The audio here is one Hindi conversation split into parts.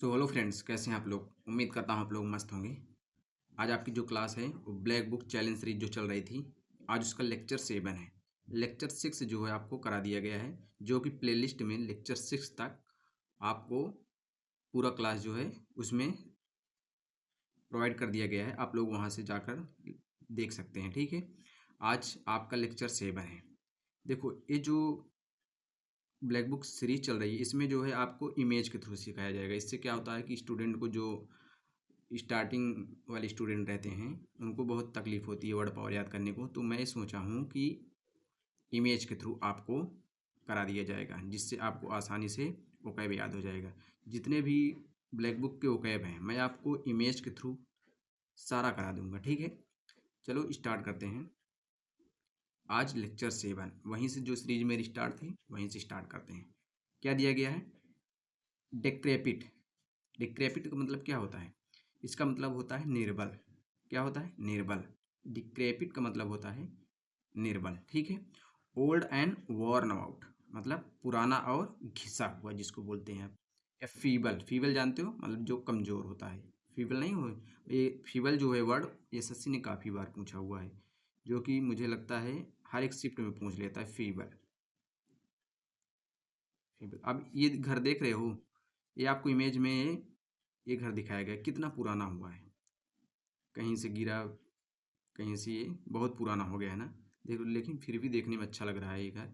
सो हेलो फ्रेंड्स, कैसे हैं आप लोग। उम्मीद करता हूँ आप लोग मस्त होंगे। आज आपकी जो क्लास है वो ब्लैक बुक चैलेंज सीरीज जो चल रही थी, आज उसका लेक्चर 7 है। लेक्चर 6 जो है आपको करा दिया गया है, जो कि प्लेलिस्ट में लेक्चर 6 तक आपको पूरा क्लास जो है उसमें प्रोवाइड कर दिया गया है। आप लोग वहाँ से जाकर देख सकते हैं, ठीक है। आज आपका लेक्चर 7 है। देखो, ये जो ब्लैक बुक सीरीज चल रही है इसमें जो है आपको इमेज के थ्रू सिखाया जाएगा। इससे क्या होता है कि स्टूडेंट को जो स्टार्टिंग वाले स्टूडेंट रहते हैं उनको बहुत तकलीफ होती है वर्ड पावर याद करने को, तो मैं सोचा हूँ कि इमेज के थ्रू आपको करा दिया जाएगा, जिससे आपको आसानी से वोकैब याद हो जाएगा। जितने भी ब्लैक बुक के वोकैब हैं मैं आपको इमेज के थ्रू सारा करा दूंगा, ठीक है। चलो स्टार्ट करते हैं। आज लेक्चर 7 वहीं से जो सीरीज मेरी स्टार्ट थी वहीं से स्टार्ट करते हैं। क्या दिया गया है? डेक्रेपिट। डिक्रेपिट का मतलब क्या होता है? इसका मतलब होता है निर्बल। क्या होता है? निर्बल। डिक्रेपिट का मतलब होता है निर्बल, ठीक है। ओल्ड एंड वॉर्न आउट मतलब पुराना और घिसा हुआ जिसको बोलते हैं आप। या फीबल, फीबल जानते हो, मतलब जो कमजोर होता है। फीबल नहीं हो, ये फीबल जो है वर्ड ये एसएससी ने काफ़ी बार पूछा हुआ है, जो कि मुझे लगता है हर एक शिफ्ट में पूछ लेता है फीबल। फीबल, अब ये घर देख रहे हो, ये आपको इमेज में ये घर दिखाया गया, कितना पुराना हुआ है। कहीं से गिरा, कहीं से ये बहुत पुराना हो गया है ना। देखो, लेकिन फिर भी देखने में अच्छा लग रहा है ये घर।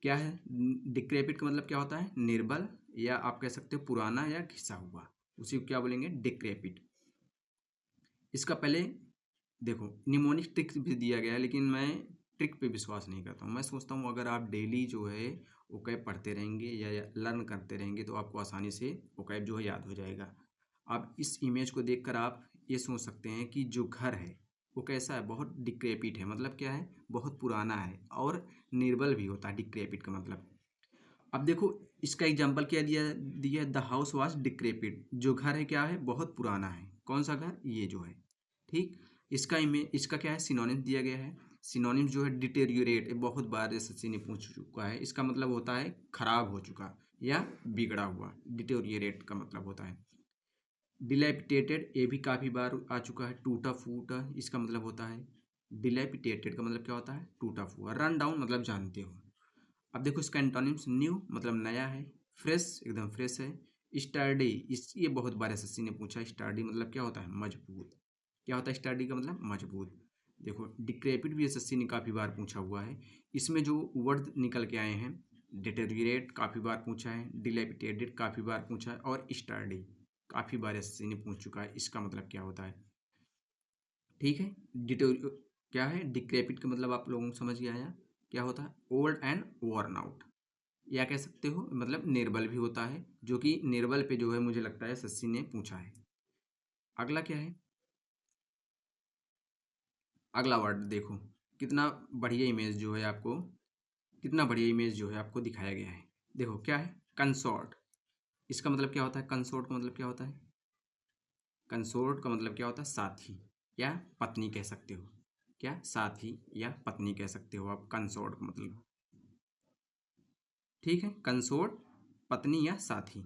क्या है? डिक्रेपिट का मतलब क्या होता है? निर्बल, या आप कह सकते हो पुराना या घिसा हुआ। उसी को क्या बोलेंगे? डिक्रेपिट। इसका पहले देखो, निमोनिक ट्रिक भी दिया गया है, लेकिन मैं ट्रिक पे विश्वास नहीं करता हूँ। मैं सोचता हूँ अगर आप डेली जो है वोकैब पढ़ते रहेंगे या लर्न करते रहेंगे तो आपको आसानी से वोकैब जो है याद हो जाएगा। आप इस इमेज को देखकर आप ये सोच सकते हैं कि जो घर है वो कैसा है? बहुत डिक्रेपिट है। मतलब क्या है? बहुत पुराना है और निर्बल भी होता है डिक्रेपिट का मतलब। अब देखो, इसका एग्जाम्पल क्या दिया दिया है? The house was decrepit. जो घर है क्या है? बहुत पुराना है। कौन सा घर? ये जो है, ठीक। इसका क्या है? सिनोनिम दिया गया है। सिनोनिम जो है डिटेरियोरेट, बहुत बार एसएससी ने पूछ चुका है। इसका मतलब होता है खराब हो चुका या बिगड़ा हुआ। डिटेरियोरेट का मतलब होता है। डिलैपिटेटेड, ये भी काफ़ी बार आ चुका है। टूटा फूटा इसका मतलब होता है। डिलैपिटेटेड का मतलब क्या होता है? टूटा फूटा। रन डाउन मतलब जानते हो। अब देखो, इसका एंटोनिम्स न्यू मतलब नया है, फ्रेश एकदम फ्रेश है। स्टर्डी, इस ये बहुत बार एसएससी ने पूछा। स्टर्डी मतलब क्या होता है? मजबूत। क्या होता है स्टर्डी का मतलब? मजबूत। देखो, डिक्रेपिट भी एसएससी ने काफ़ी बार पूछा हुआ है। इसमें जो वर्ड निकल के आए हैं, डिटेरियोरेट काफ़ी बार पूछा है, डिलेपिटेटेड काफ़ी बार पूछा है, और स्टर्डी काफ़ी बार एसएससी ने पूछ चुका है। इसका मतलब क्या होता है, ठीक है। डिटेरियो क्या है? डिक्रेपिट का मतलब आप लोगों को समझ गया आया क्या होता है? ओल्ड एंड वर्न आउट, या कह सकते हो मतलब निर्बल भी होता है, जो कि निर्बल पे जो है मुझे लगता है एसएससी ने पूछा है। अगला क्या है? अगला वर्ड देखो, कितना बढ़िया इमेज जो है आपको, कितना बढ़िया इमेज जो है आपको दिखाया गया है। देखो क्या है? कंसोर्ट। इसका मतलब क्या होता है? कंसोर्ट का मतलब क्या होता है? कंसोर्ट का मतलब क्या होता है? साथी या पत्नी कह सकते हो। क्या? साथी या पत्नी कह सकते हो आप कंसोर्ट का मतलब, ठीक है। कंसोर्ट पत्नी या साथी।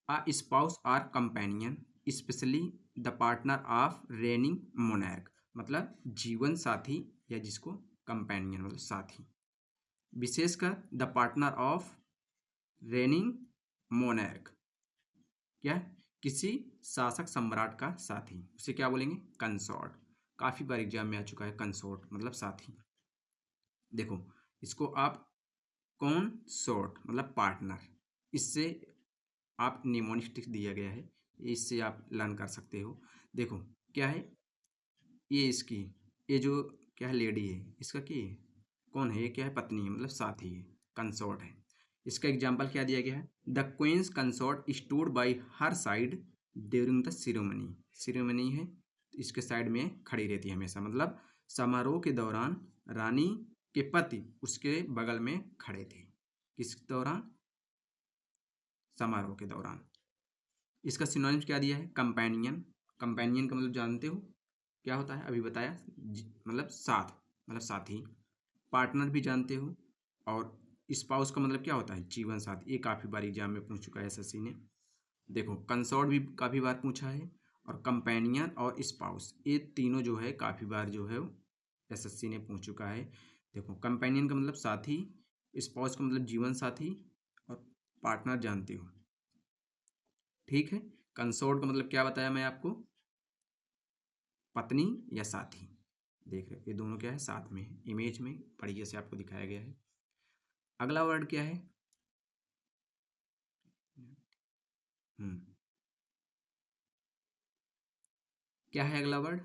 A spouse or companion especially the partner of reigning monarch मतलब जीवन साथी, या जिसको कंपेनियन मतलब साथी। विशेषकर the partner of reigning monarch, क्या? किसी शासक सम्राट का साथी, उसे क्या बोलेंगे? कंसोर्ट। काफी बार एग्जाम में आ चुका है कंसोर्ट मतलब साथी। देखो, इसको आप कौन सोर्ट मतलब पार्टनर, इससे आप निमोनिस्टिक दिया गया है, इससे आप लर्न कर सकते हो। देखो क्या है ये इसकी, ये जो क्या है लेडी है, इसका क्या है? कौन है ये? क्या है? पत्नी है मतलब साथी है, कंसोर्ट है। इसका एग्जाम्पल क्या दिया गया है? The queen's consort stood by her side during the ceremony. Ceremony है, इसके साइड में खड़ी रहती है हमेशा, मतलब समारोह के दौरान रानी के पति उसके बगल में खड़े थे। किस दौरान? समारोह के दौरान। इसका सिनोनिम्स क्या दिया है? कंपेनियन। कंपेनियन का मतलब जानते हो क्या होता है? अभी बताया, मतलब साथ, मतलब साथी। पार्टनर भी जानते हो। और स्पाउस का मतलब क्या होता है? जीवन साथी। ये काफ़ी बार एग्जाम में पूछ चुका है एसएससी ने। देखो कंसॉर्ट भी काफ़ी बार पूछा है, और कंपेनियन और स्पाउस, ये तीनों जो है काफ़ी बार जो है एसएससी ने पूछ चुका है। देखो कंपेनियन का मतलब साथी, स्पाउस का मतलब जीवन साथी, और पार्टनर जानते हो, ठीक है। कंसोर्ट का मतलब क्या बताया मैं आपको, पत्नी या साथी। देख रहे हो ये दोनों क्या है, साथ में है, इमेज में बढ़िया से आपको दिखाया गया है। अगला वर्ड क्या है, हम्म क्या है अगला वर्ड,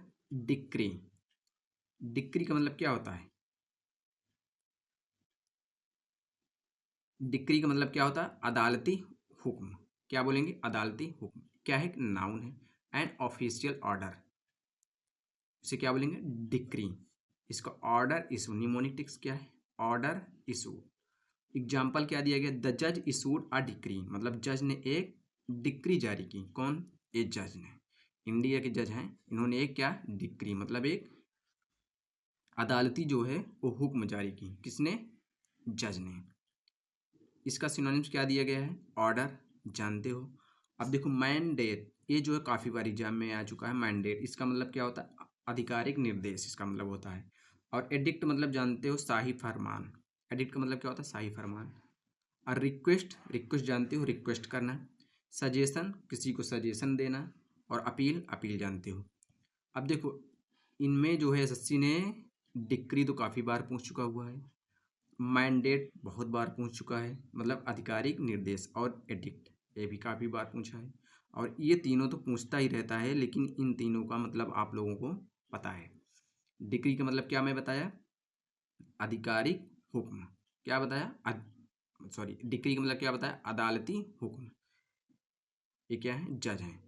डिक्री। डिक्री का मतलब क्या होता है, डिक्री का मतलब क्या होता है, अदालती हुक्म। क्या बोलेंगे, अदालती हुक्म। क्या है, नाउन है, एंड ऑफिशियल ऑर्डर, इसे क्या बोलेंगे, डिक्री। इसका ऑर्डर इशू, निमोनिटिक्स क्या है, ऑर्डर इशू। एग्जाम्पल क्या दिया गया, द जज इशूड अ डिक्री, मतलब जज ने एक डिक्री जारी की। कौन, ये जज ने, इंडिया के जज हैं, इन्होंने एक क्या, डिक्री मतलब एक अदालती जो है वो हुक्म जारी की, किसने, जज ने। इसका सिनोनिम्स क्या दिया गया है, ऑर्डर, जानते हो। अब देखो मैंडेट, ये जो है काफ़ी बार एग्जाम में आ चुका है। मैंडेट इसका मतलब क्या होता है, आधिकारिक निर्देश इसका मतलब होता है। और एडिक्ट मतलब जानते हो, शाही फरमान। एडिक्ट का मतलब क्या होता है, शाही फरमान। और रिक्वेस्ट, रिक्वेस्ट जानते हो, रिक्वेस्ट करना। सजेशन, किसी को सजेशन देना। और अपील, अपील जानते हो। अब देखो इनमें जो है एसएससी ने डिक्री तो काफ़ी बार पूछ चुका हुआ है, मैंडेट बहुत बार पूछ चुका है, मतलब आधिकारिक निर्देश, और एडिक्ट ये भी काफ़ी बार पूछा है। और ये तीनों तो पूछता ही रहता है, लेकिन इन तीनों का मतलब आप लोगों को पता है। डिक्री का मतलब क्या मैं बताया, आधिकारिक हुक्म। क्या बताया, सॉरी, डिक्री का मतलब क्या बताया, अदालती हुक्म। ये क्या है, जज हैं,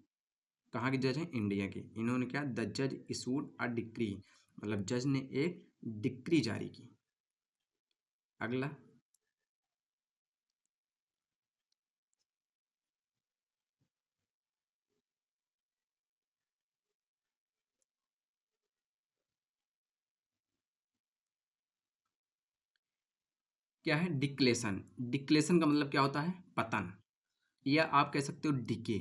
कहाँ के जज हैं, इंडिया के। इन्होंने क्या, द जज इशूड अ डिक्री, मतलब जज ने एक डिक्री जारी की। अगला क्या है, डिक्लेशन। डिक्लेशन का मतलब क्या होता है, पतन, या आप कह सकते हो डीके।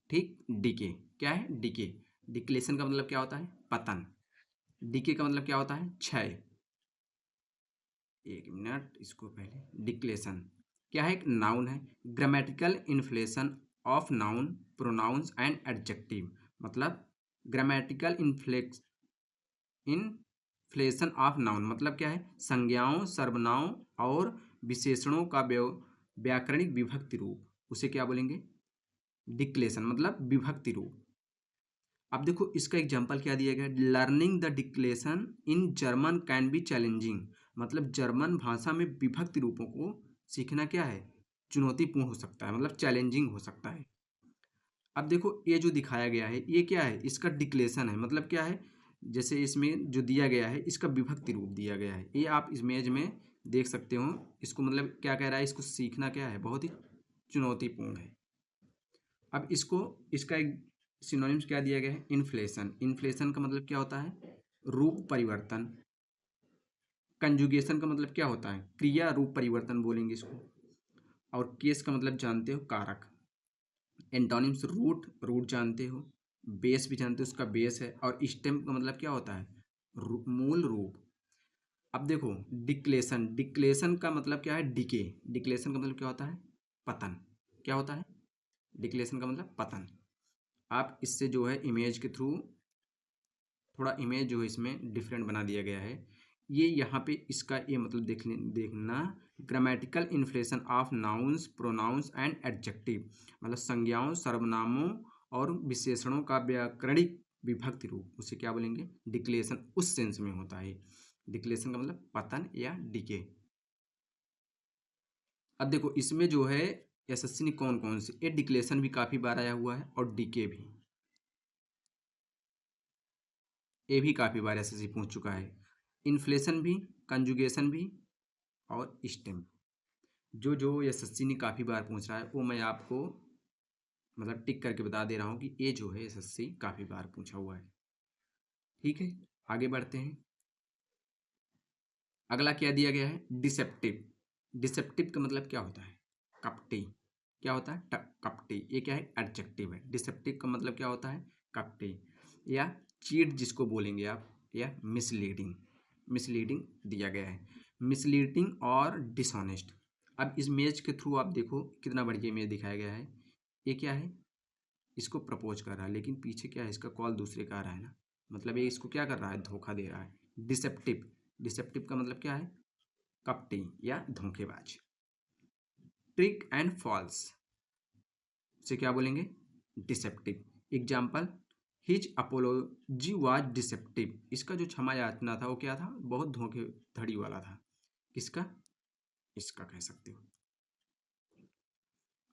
ठीक, डीके, क्या है, डीके। डिक्लेशन का मतलब क्या होता है, पतन। डीके का मतलब क्या होता है, क्षय। एक मिनट, इसको पहले, डिक्लेशन क्या है, एक नाउन है। Grammatical inflation of noun, pronouns and adjective, मतलब ग्रामेटिकल इन्फ्लेशन ऑफ नाउन मतलब क्या है, संज्ञाओं, सर्वनामों और विशेषणों का व्याकरणिक विभक्ति रूप, उसे क्या बोलेंगे, डिक्लेशन, मतलब विभक्ति रूप। अब देखो इसका एग्जाम्पल क्या दिया गया, learning the declaration in German can be challenging, मतलब जर्मन भाषा में विभक्ति रूपों को सीखना क्या है, चुनौतीपूर्ण हो सकता है, मतलब चैलेंजिंग हो सकता है। अब देखो ये जो दिखाया गया है ये क्या है, इसका डिक्लेशन है, मतलब क्या है, जैसे इसमें जो दिया गया है इसका विभक्ति रूप दिया गया है, ये आप इमेज में देख सकते हो। इसको मतलब क्या कह रहा है, इसको सीखना क्या है, बहुत ही चुनौतीपूर्ण है। अब इसको, इसका एक सिनोनिम्स क्या दिया गया है, इन्फ्लेशन। इन्फ्लेशन का मतलब क्या होता है, रूप परिवर्तन। कंजुगेशन का मतलब क्या होता है, क्रिया रूप परिवर्तन बोलेंगे इसको। और केस का मतलब जानते हो, कारक। एंटोनिम्स, रूट, रूट जानते हो। बेस भी जानते हो, उसका बेस है। और स्टेम का मतलब क्या होता है, मूल रूप। अब देखो डिक्लेशन, डिक्लेशन का मतलब क्या है, डिके। डिक्लेशन का मतलब क्या होता है, पतन। क्या होता है, डिक्लेशन का मतलब पतन। आप इससे जो है इमेज के थ्रू, थोड़ा इमेज जो है इसमें डिफरेंट बना दिया गया है। ये यहाँ पे इसका ये मतलब देखना, grammatical inflation of nouns, pronouns and adjective, मतलब संज्ञाओं, सर्वनामों और विशेषणों का व्याकरणिक विभक्ति रूप, उसे क्या बोलेंगे, डिक्लेशन, उस सेंस में होता है। डिक्लेशन का मतलब पतन या डिके। अब देखो इसमें जो है एसएससी ने कौन कौन से, ये डिक्लेशन भी काफ़ी बार आया हुआ है, और डीके भी, ये भी काफ़ी बार एसएससी पूछ चुका है। इन्फ्लेशन भी, कंजुगेशन भी, और स्टेम, जो जो एसएससी ने काफ़ी बार पूछ रहा है वो मैं आपको मतलब टिक करके बता दे रहा हूँ कि ये जो है एसएससी काफ़ी बार पूछा हुआ है। ठीक है, आगे बढ़ते हैं। अगला क्या दिया गया है, डिसेप्टिव। डिसेप्टिव का मतलब क्या होता है? कपटी। क्या होता है? कपटी। ये क्या है? एडजेक्टिव है। डिसेप्टिव का मतलब क्या होता है? कपटी या चीट जिसको बोलेंगे आप, या मिसलीडिंग। मिसलीडिंग दिया गया है, मिसलीडिंग और डिसऑनेस्ट। अब इस इमेज के थ्रू आप देखो कितना बढ़िया इमेज दिखाया गया है। ये क्या है? इसको प्रपोज कर रहा है, लेकिन पीछे क्या है? इसका कॉल दूसरे का आ रहा है ना, मतलब ये इसको क्या कर रहा है? धोखा दे रहा है। डिसेप्टिव। डिसेप्टिव का मतलब क्या है? कपटी या धोखेबाज। ट्रिक एंड फॉल्स से क्या बोलेंगे? Deceptive. Example, his apology was deceptive. इसका जो क्षमा याचना था वो क्या था? बहुत धोखेधड़ी वाला था। किसका? इसका कह सकते हो।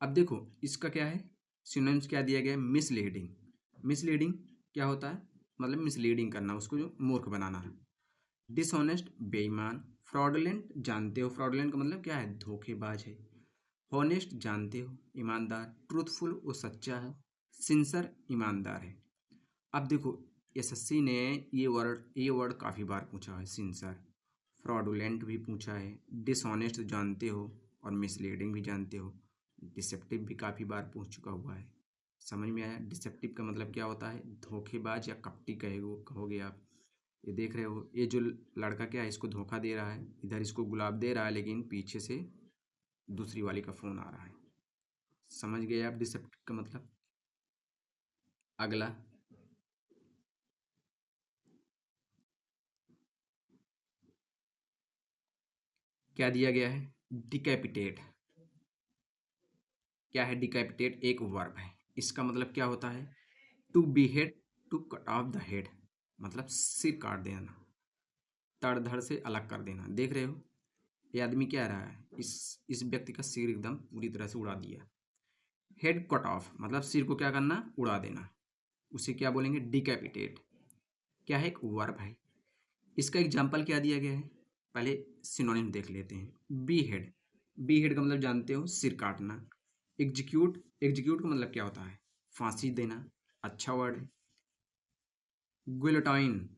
अब देखो इसका क्या है? सिनोनिम्स क्या दिया गया है? मिसलीडिंग। मिसलीडिंग क्या होता है? मतलब मिसलीडिंग करना, उसको जो मूर्ख बनाना है। डिसऑनेस्ट बेईमान। फ्रॉडुलेंट जानते हो, फ्रॉडुलेंट का मतलब क्या है? धोखेबाज है। हॉनेस्ट जानते हो, ईमानदार। ट्रूथफुल वो सच्चा है। सिंसर ईमानदार है। अब देखो एसएससी ने ये वर्ड काफ़ी बार पूछा है। सिंसर, फ्रॉडुलेंट भी पूछा है, डिसऑनेस्ट जानते हो, और मिसलीडिंग भी जानते हो। डिसेप्टिव भी काफ़ी बार पूछ चुका हुआ है। समझ में आया? डिसेप्टिव का मतलब क्या होता है? धोखेबाज या कपटी कहोगे आप। ये देख रहे हो, ये जो लड़का क्या है, इसको धोखा दे रहा है, इधर इसको गुलाब दे रहा है, लेकिन पीछे से दूसरी वाली का फ़ोन आ रहा है। समझ गए आप डिसेप्टिव का मतलब? अगला क्या दिया गया है? डिकैपिटेट। क्या है डिकैपिटेट? एक वर्ब है। इसका मतलब क्या होता है? To behead, to cut off the head, मतलब सिर काट देना, तड़ धड़ से अलग कर देना। देख रहे हो ये आदमी क्या रहा है? इस व्यक्ति का सिर एकदम पूरी तरह से उड़ा दिया। हेड कट ऑफ मतलब सिर को क्या करना? उड़ा देना। उसे क्या बोलेंगे? डिकैपिटेट। क्या है? एक वर्ब है। इसका एग्जाम्पल क्या दिया गया है? पहले सिनोनिम देख लेते हैं। Be head. बी हेड का मतलब जानते हो? सिर काटना। एग्जीक्यूट। एग्जीक्यूट का मतलब क्या होता है? फांसी देना। अच्छा वर्ड है। गुइलोटाइन।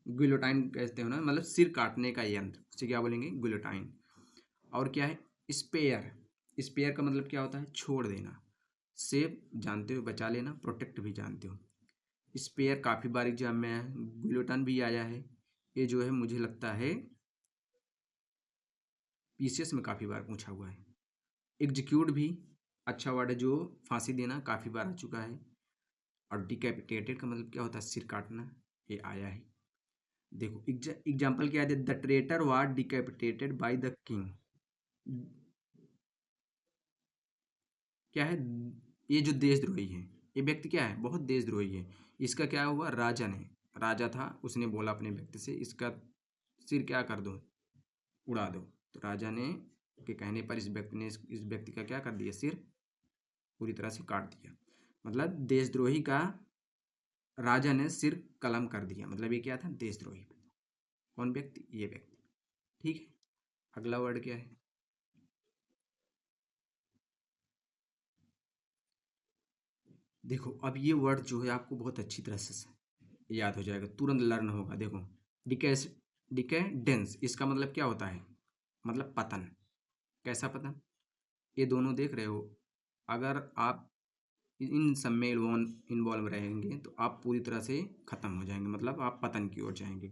गुइलोटाइन कहते हो ना, मतलब सिर काटने का यंत्र, उसे क्या बोलेंगे? गुइलोटाइन। और क्या है? स्पेयर। स्पेयर का मतलब क्या होता है? छोड़ देना। सेव जानते हो? बचा लेना। प्रोटेक्ट भी जानते हो। स्पेयर काफ़ी बार एग्जाम में आया है। गुइलोटाइन भी आया है। ये जो है मुझे लगता है पीसीएस में काफ़ी बार पूछा हुआ है। एग्जीक्यूट भी अच्छा वर्ड है, जो फांसी देना काफ़ी बार आ चुका है। और डिकैपिटेटेड का मतलब क्या होता है? सिर काटना। ये आया है। देखो एग्जाम्पल क्या है? The traitor was decapitated by the king. क्या है? ये जो देशद्रोही है, ये व्यक्ति क्या है? बहुत देशद्रोही है। इसका क्या हुआ? राजा ने, राजा था, उसने बोला अपने व्यक्ति से इसका सिर क्या कर दो? उड़ा दो। तो राजा ने के कहने पर इस व्यक्ति ने इस व्यक्ति का क्या कर दिया? सिर पूरी तरह से काट दिया। मतलब देशद्रोही का राजा ने सिर कलम कर दिया, मतलब ये क्या था? देशद्रोही। कौन व्यक्ति? ये व्यक्ति। ठीक है। अगला वर्ड क्या है? देखो अब ये वर्ड जो है आपको बहुत अच्छी तरह से याद हो जाएगा, तुरंत लर्न होगा। देखो डिकेस डिकेडेंस, इसका मतलब क्या होता है? मतलब पतन। कैसा पतन? ये दोनों देख रहे हो, अगर आप इन सब में इन्वॉल्व रहेंगे तो आप पूरी तरह से खत्म हो जाएंगे, मतलब आप पतन की ओर जाएंगे।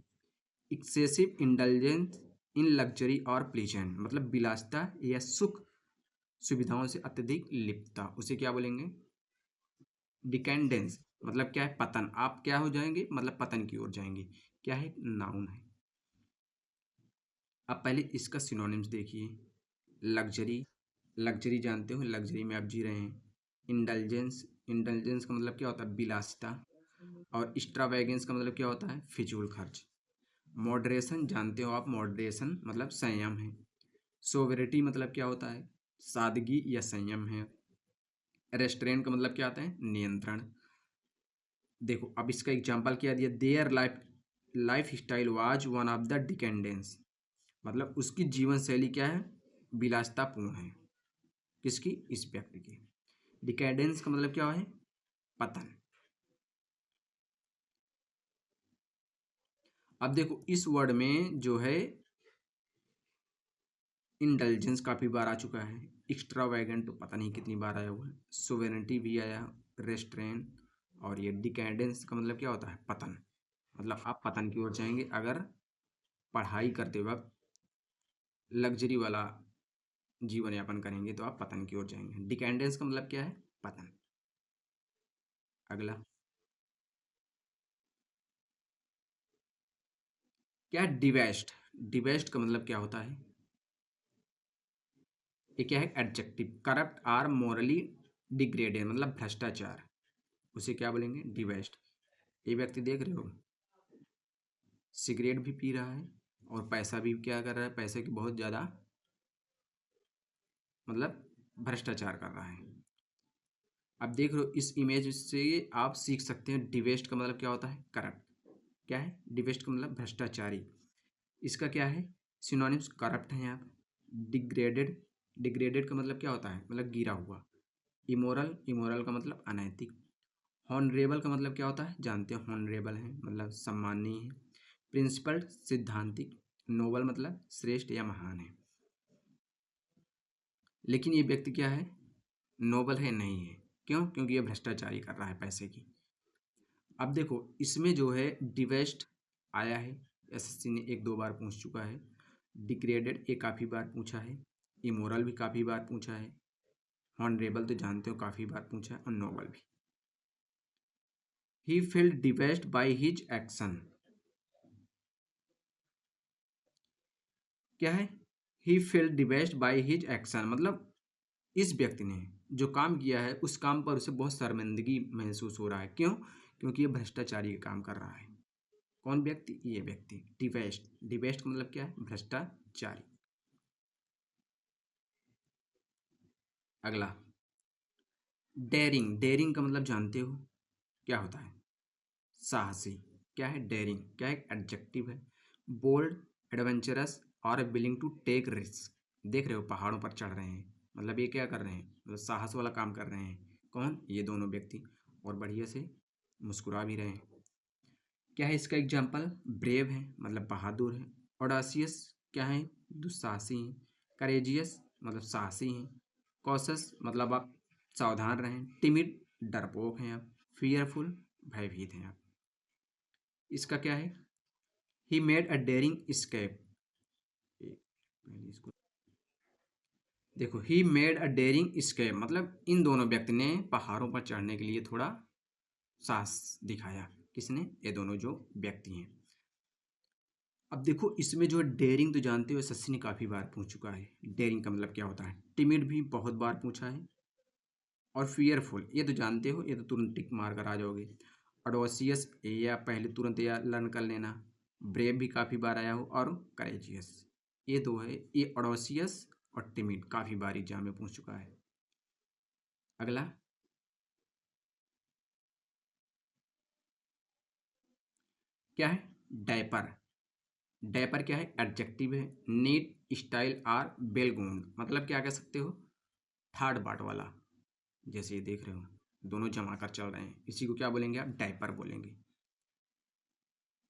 एक्सेसिव इंडल्जेंस इन लग्जरी और प्लीजेंट, मतलब विलासिता या सुख सुविधाओं से अत्यधिक लिप्तता, उसे क्या बोलेंगे? डिकेंडेंस। मतलब क्या है? पतन। आप क्या हो जाएंगे? मतलब पतन की ओर जाएंगे। क्या है? नाउन है। अब पहले इसका सिनोनिम्स देखिए। लग्जरी। लग्जरी जानते हो? लग्जरी में आप जी रहे हैं। इंडल्जेंस। इंडल्जेंस का मतलब क्या होता है? विलासिता। और एक्स्ट्रावैगेंस का मतलब क्या होता है? फिजूल खर्च। मॉडरेशन जानते हो आप? मॉडरेशन मतलब संयम है। सोवरिटी मतलब क्या होता है? सादगी या संयम है। रेस्टोरेंट का मतलब क्या आता है? नियंत्रण। देखो अब इसका एग्जाम्पल क्या दिया? Their lifestyle was one of the decadence, मतलब उसकी जीवन शैली क्या है? विलासितापूर्ण है। किसकी? इस व्यक्ति की। डिकेडेंस का मतलब क्या है? पतन। अब देखो इस वर्ड में जो है इंटेलिजेंस काफ़ी बार आ चुका है। एक्स्ट्रा वैगन तो पता नहीं कितनी बार आया हुआ है। सोवेरेनिटी भी आया। रेस्ट्रेन। और ये डिकेडेंस का मतलब क्या होता है? पतन। मतलब आप पतन की ओर जाएंगे अगर पढ़ाई करते वक्त लग्जरी वाला जीवन यापन करेंगे तो आप पतन की ओर जाएंगे। डिकेडेंस का मतलब क्या है? पतन। अगला क्या है? डिवेस्ट। डिवेस्ट का मतलब क्या होता है? ये क्या है? Adjective. Corrupt or morally degraded मतलब भ्रष्टाचार, उसे क्या बोलेंगे? डिवेस्ट। ये व्यक्ति देख रहे हो सिगरेट भी पी रहा है और पैसा भी क्या कर रहा है? पैसे की बहुत ज़्यादा मतलब भ्रष्टाचार कर रहा है। अब देख रहे हो इस इमेज से आप सीख सकते हैं डिवेस्ट का मतलब क्या होता है? करप्ट। क्या है? डिवेस्ट का मतलब भ्रष्टाचारी। इसका क्या है? सिनोनिम्स करप्ट हैं यहाँ पे। डिग्रेडेड। डिग्रेडेड का मतलब क्या होता है? मतलब गिरा हुआ। इमोरल। इमोरल का मतलब अनैतिक। हॉनरेबल का मतलब क्या होता है? जानते हो हॉनरेबल है मतलब सम्माननीय है। प्रिंसिपल्ड सिद्धांतिक। नोबल मतलब श्रेष्ठ या महान है। लेकिन ये व्यक्ति क्या है? नोबल है नहीं है। क्यों? क्योंकि ये भ्रष्टाचारी कर रहा है पैसे की। अब देखो इसमें जो है डिवेस्ट आया है, एसएससी ने एक दो बार पूछ चुका है। डिग्रेडेड ये काफ़ी बार पूछा है। इमोरल भी काफ़ी बार पूछा है। हॉनरेबल तो जानते हो काफ़ी बार पूछा है, और नोबल भी। ही फील्ड डिवेस्ट बाय हिज एक्शन। क्या है? ही फील्ड डिवेस्ट बाय हिज एक्शन मतलब इस व्यक्ति ने जो काम किया है उस काम पर उसे बहुत शर्मिंदगी महसूस हो रहा है। क्यों? क्योंकि ये भ्रष्टाचारी का काम कर रहा है। कौन व्यक्ति? ये व्यक्ति डिवेस्ट। डिवेस्ट का मतलब क्या है? भ्रष्टाचारी। अगला डेयरिंग। डेयरिंग का मतलब जानते हो क्या होता है? साहसी। क्या है? डेयरिंग क्या है? एडजेक्टिव है। बोल्ड। एडवेंचरस और विलिंग टू टेक रिस्क। देख रहे हो पहाड़ों पर चढ़ रहे हैं मतलब ये क्या कर रहे हैं? मतलब साहस वाला काम कर रहे हैं। कौन? ये दोनों व्यक्ति। और बढ़िया से मुस्कुरा भी रहे हैं। क्या है इसका एग्जाम्पल? ब्रेव है मतलब बहादुर है। ऑडासियस क्या है? दुस्साहसी हैं। करेजियस मतलब साहसी हैं। कॉशस मतलब आप सावधान रहें। टिमिड डरपोक हैं आप। फियरफुल भयभीत हैं आप। इसका क्या है? He made a daring escape. पहले इसको देखो। He made a daring escape मतलब इन दोनों व्यक्ति ने पहाड़ों पर चढ़ने के लिए थोड़ा साहस दिखाया। किसने? ये दोनों जो व्यक्ति हैं। अब देखो इसमें जो डेयरिंग तो जानते हो एसएससी ने काफ़ी बार पूछ चुका है। डेयरिंग का मतलब क्या होता है? टिमिड भी बहुत बार पूछा है। और फियरफुल ये तो जानते हो, ये तो तुरंत टिक मार कर आ जाओगे। अडोसियस या पहले तुरंत या लर्न कर लेना। ब्रेव भी काफ़ी बार आया हो। और करेजियस ये दो है। ये अडोसियस और टिमिड काफ़ी बार एग्जाम में पूछ चुका है। अगला क्या है? डायपर। डायपर क्या है? एडजेक्टिव है। Neat style or well groomed मतलब क्या कह सकते हो? थर्ड पार्ट वाला। जैसे ये देख रहे हो दोनों जमा कर चल रहे हैं, इसी को क्या बोलेंगे? आप डायपर बोलेंगे।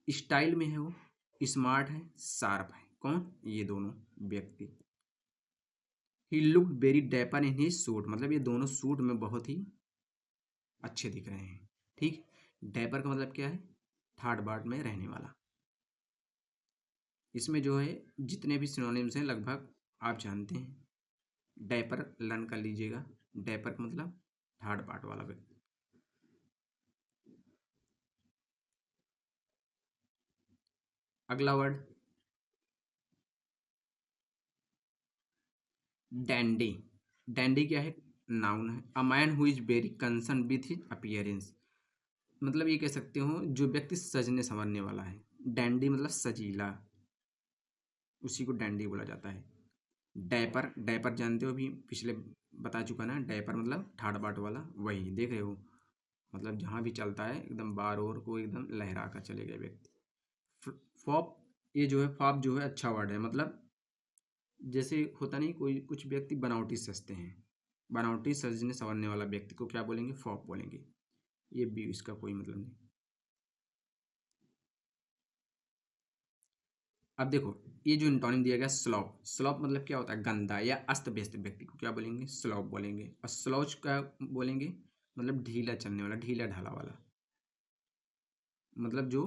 स्टाइल में है वो। स्मार्ट है। शार्प है। कौन? ये दोनों व्यक्ति। He looked very dapper in his suit मतलब ये दोनों सूट में बहुत ही अच्छे दिख रहे हैं। ठीक। डैपर का मतलब क्या है? थर्ड पार्ट में रहने वाला। इसमें जो है जितने भी सिनोनिम्स हैं लगभग आप जानते हैं। डायपर लर्न कर लीजिएगा। डायपर का मतलब थर्ड पार्ट वाला व्यक्ति। अगला वर्ड डैंडी। डैंडी क्या है? नाउन है। A man who is very concern with his appearance मतलब ये कह सकते हो जो व्यक्ति सजने संवरने वाला है। डैंडी मतलब सजीला, उसी को डैंडी बोला जाता है। डायपर। डायपर जानते हो अभी पिछले बता चुका ना। डायपर मतलब थर्ड पार्ट वाला वही देख रहे हो मतलब जहाँ भी चलता है एकदम बार ओर को एकदम लहरा कर चले गए व्यक्ति। फॉप। ये जो है फॉप जो है अच्छा वर्ड है मतलब जैसे होता नहीं कोई कुछ व्यक्ति बनावटी सजते हैं। बनावटी सजने संवरने वाला व्यक्ति को क्या बोलेंगे? फॉप बोलेंगे। ये भी इसका कोई मतलब नहीं। अब देखो ये जो एंटोनिम दिया गया स्लॉप, स्लॉप मतलब क्या होता है, गंदा या अस्त व्यस्त व्यक्ति को क्या बोलेंगे, स्लॉप बोलेंगे। और स्लॉच क्या बोलेंगे, मतलब ढीला चलने वाला, ढीला ढाला वाला, मतलब जो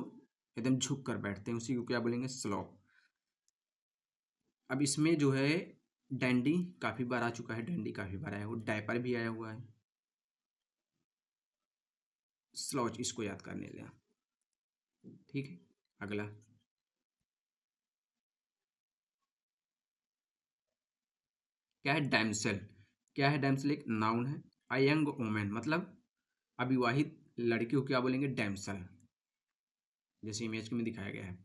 एकदम झुक कर बैठते हैं उसी को क्या बोलेंगे, स्लॉप। अब इसमें जो है डैंडी काफ़ी बार आ चुका है, डैंडी काफ़ी बार आया हुआ, डायपर भी आया हुआ है। स्लॉच इसको याद करने लिया। ठीक है, अगला क्या है, डैमसेल। क्या है डैमसेल, एक नाउन है। अ यंग वोमेन मतलब अविवाहित लड़की को क्या बोलेंगे, डैमसेल, जैसे इमेज में दिखाया गया है।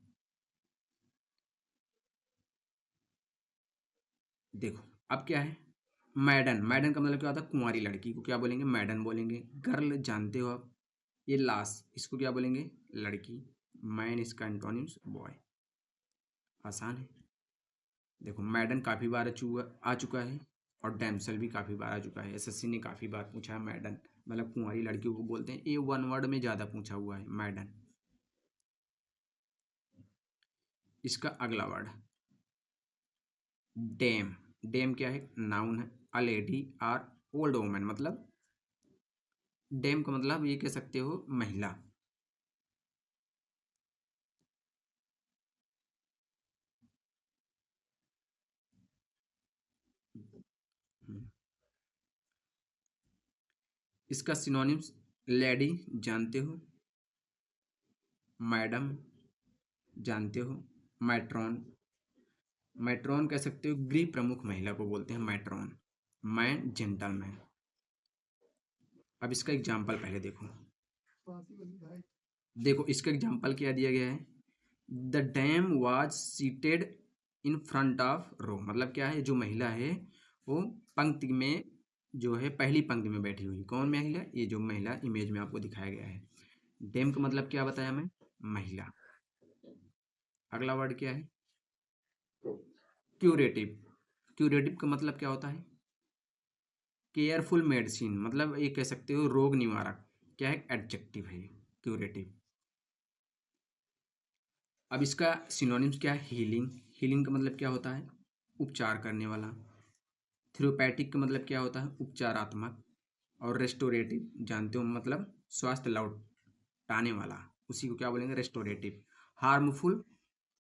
देखो अब क्या है, मैडन, मैडन का मतलब क्या होता है, कुंवारी लड़की को क्या बोलेंगे, मैडन बोलेंगे। गर्ल जानते हो आप, ये लास, इसको क्या बोलेंगे, लड़की। मैन इसका एंटोनिम्स बॉय, आसान है। देखो मैडन काफ़ी बार आ चुका है, और डैमसेल भी काफ़ी बार आ चुका है। एसएससी ने काफ़ी बार पूछा है मैडन, मतलब कुंवारी लड़कियों को बोलते हैं। ये वन वर्ड में ज़्यादा पूछा हुआ है मैडन। इसका अगला वर्ड डेम। डेम क्या है, नाउन है। A lady or old women मतलब डेम का मतलब ये कह सकते हो महिला। हम्म। इसका सिनोनिम्स लेडी जानते हो, मैडम जानते हो, मैट्रॉन, मैट्रॉन कह सकते हो, गृह प्रमुख महिला को बोलते हैं मैट्रॉन। Man gentleman. अब इसका एग्जाम्पल पहले देखो, देखो इसका एग्जाम्पल क्या दिया गया है, the dame was seated in front of row, मतलब क्या है, जो महिला है वो पंक्ति में, जो है पहली पंक्ति में बैठी हुई। कौन महिला, ये जो महिला इमेज में आपको दिखाया गया है। डैम का मतलब क्या बताया मैं, महिला। अगला वर्ड क्या है, क्यूरेटिव। क्यूरेटिव का मतलब क्या होता है, केयरफुल मेडिसिन, मतलब ये कह सकते हो रोग निवारक। क्या है, एडजेक्टिव है क्यूरेटिव। अब इसका सिनोनिम्स क्या है, हीलिंग। हीलिंग का मतलब क्या होता है, उपचार करने वाला। थेरोपैटिक का मतलब क्या होता है, उपचारात्मक। और रेस्टोरेटिव जानते हो, मतलब स्वास्थ्य लौटाने वाला, उसी को क्या बोलेंगे, रेस्टोरेटिव। हार्मफुल,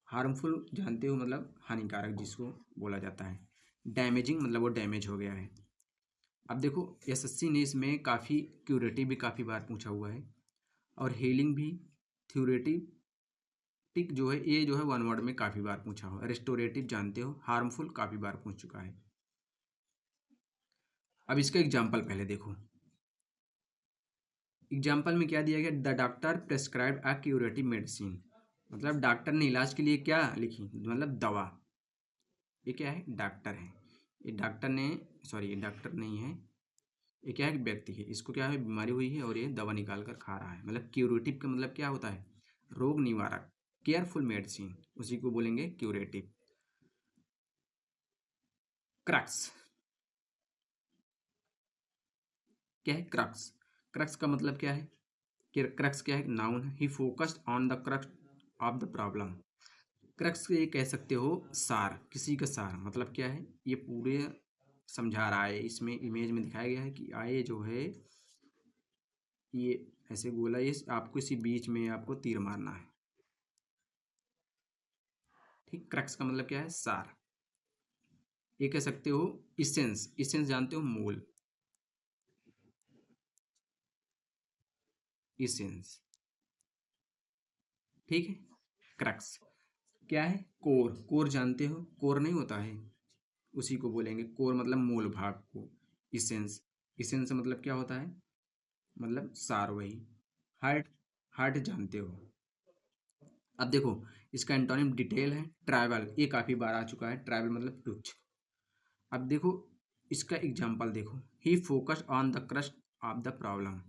हार्मफुल जानते हो, मतलब हानिकारक जिसको बोला जाता है। डैमेजिंग मतलब वो डैमेज हो गया है। अब देखो एसएससी ने इसमें काफ़ी क्यूरेटिव भी काफ़ी बार पूछा हुआ है, और हीलिंग भी। थ्योरेटिव टिक जो है ये जो है वन वर्ड में काफ़ी बार पूछा हुआ है। रेस्टोरेटिव जानते हो, हार्मफुल काफ़ी बार पूछ चुका है। अब इसका एग्जाम्पल पहले देखो, एग्जाम्पल में क्या दिया गया, the doctor prescribe a curative medicine, मतलब डॉक्टर ने इलाज के लिए क्या लिखी, मतलब दवा। ये क्या है, डॉक्टर है। ये डॉक्टर ने, सॉरी ये डॉक्टर नहीं है, ये क्या है, व्यक्ति है, इसको क्या है, बीमारी हुई है और ये दवा निकाल कर खा रहा है। मतलब क्यूरेटिव का मतलब क्या होता है, रोग निवारक। केयरफुल मेडिसिन उसी को बोलेंगे क्यूरेटिव। क्रक्स, क्या है, क्रक्स। क्रक्स का मतलब क्या है, क्रक्स क्या है, नाउन है। He focused on the crux of the problem. Crux ये कह सकते हो सार, किसी का सार, मतलब क्या है, ये पूरे समझा रहा है। इसमें इमेज में दिखाया गया है कि आए जो है ये ऐसे गोला, ये आपको इसी बीच में आपको तीर मारना है। ठीक, क्रक्स का मतलब क्या है, सार। ये कह सकते हो इसेंस, इसेंस जानते हो, मूल, इसेंस। ठीक है, क्रक्स क्या है, कोर, कोर जानते हो, कोर नहीं होता है, उसी को बोलेंगे कोर, मतलब मूल भाग को। इसेंस, इसेंस मतलब क्या होता है, मतलब सार वही। हार्ट, हार्ट जानते हो। अब देखो इसका एंटोनिम डिटेल है, ट्रैवल, ये काफ़ी बार आ चुका है, ट्रैवल मतलब तुच्छ। अब देखो इसका एग्जाम्पल देखो, he focus on the crust of the problem.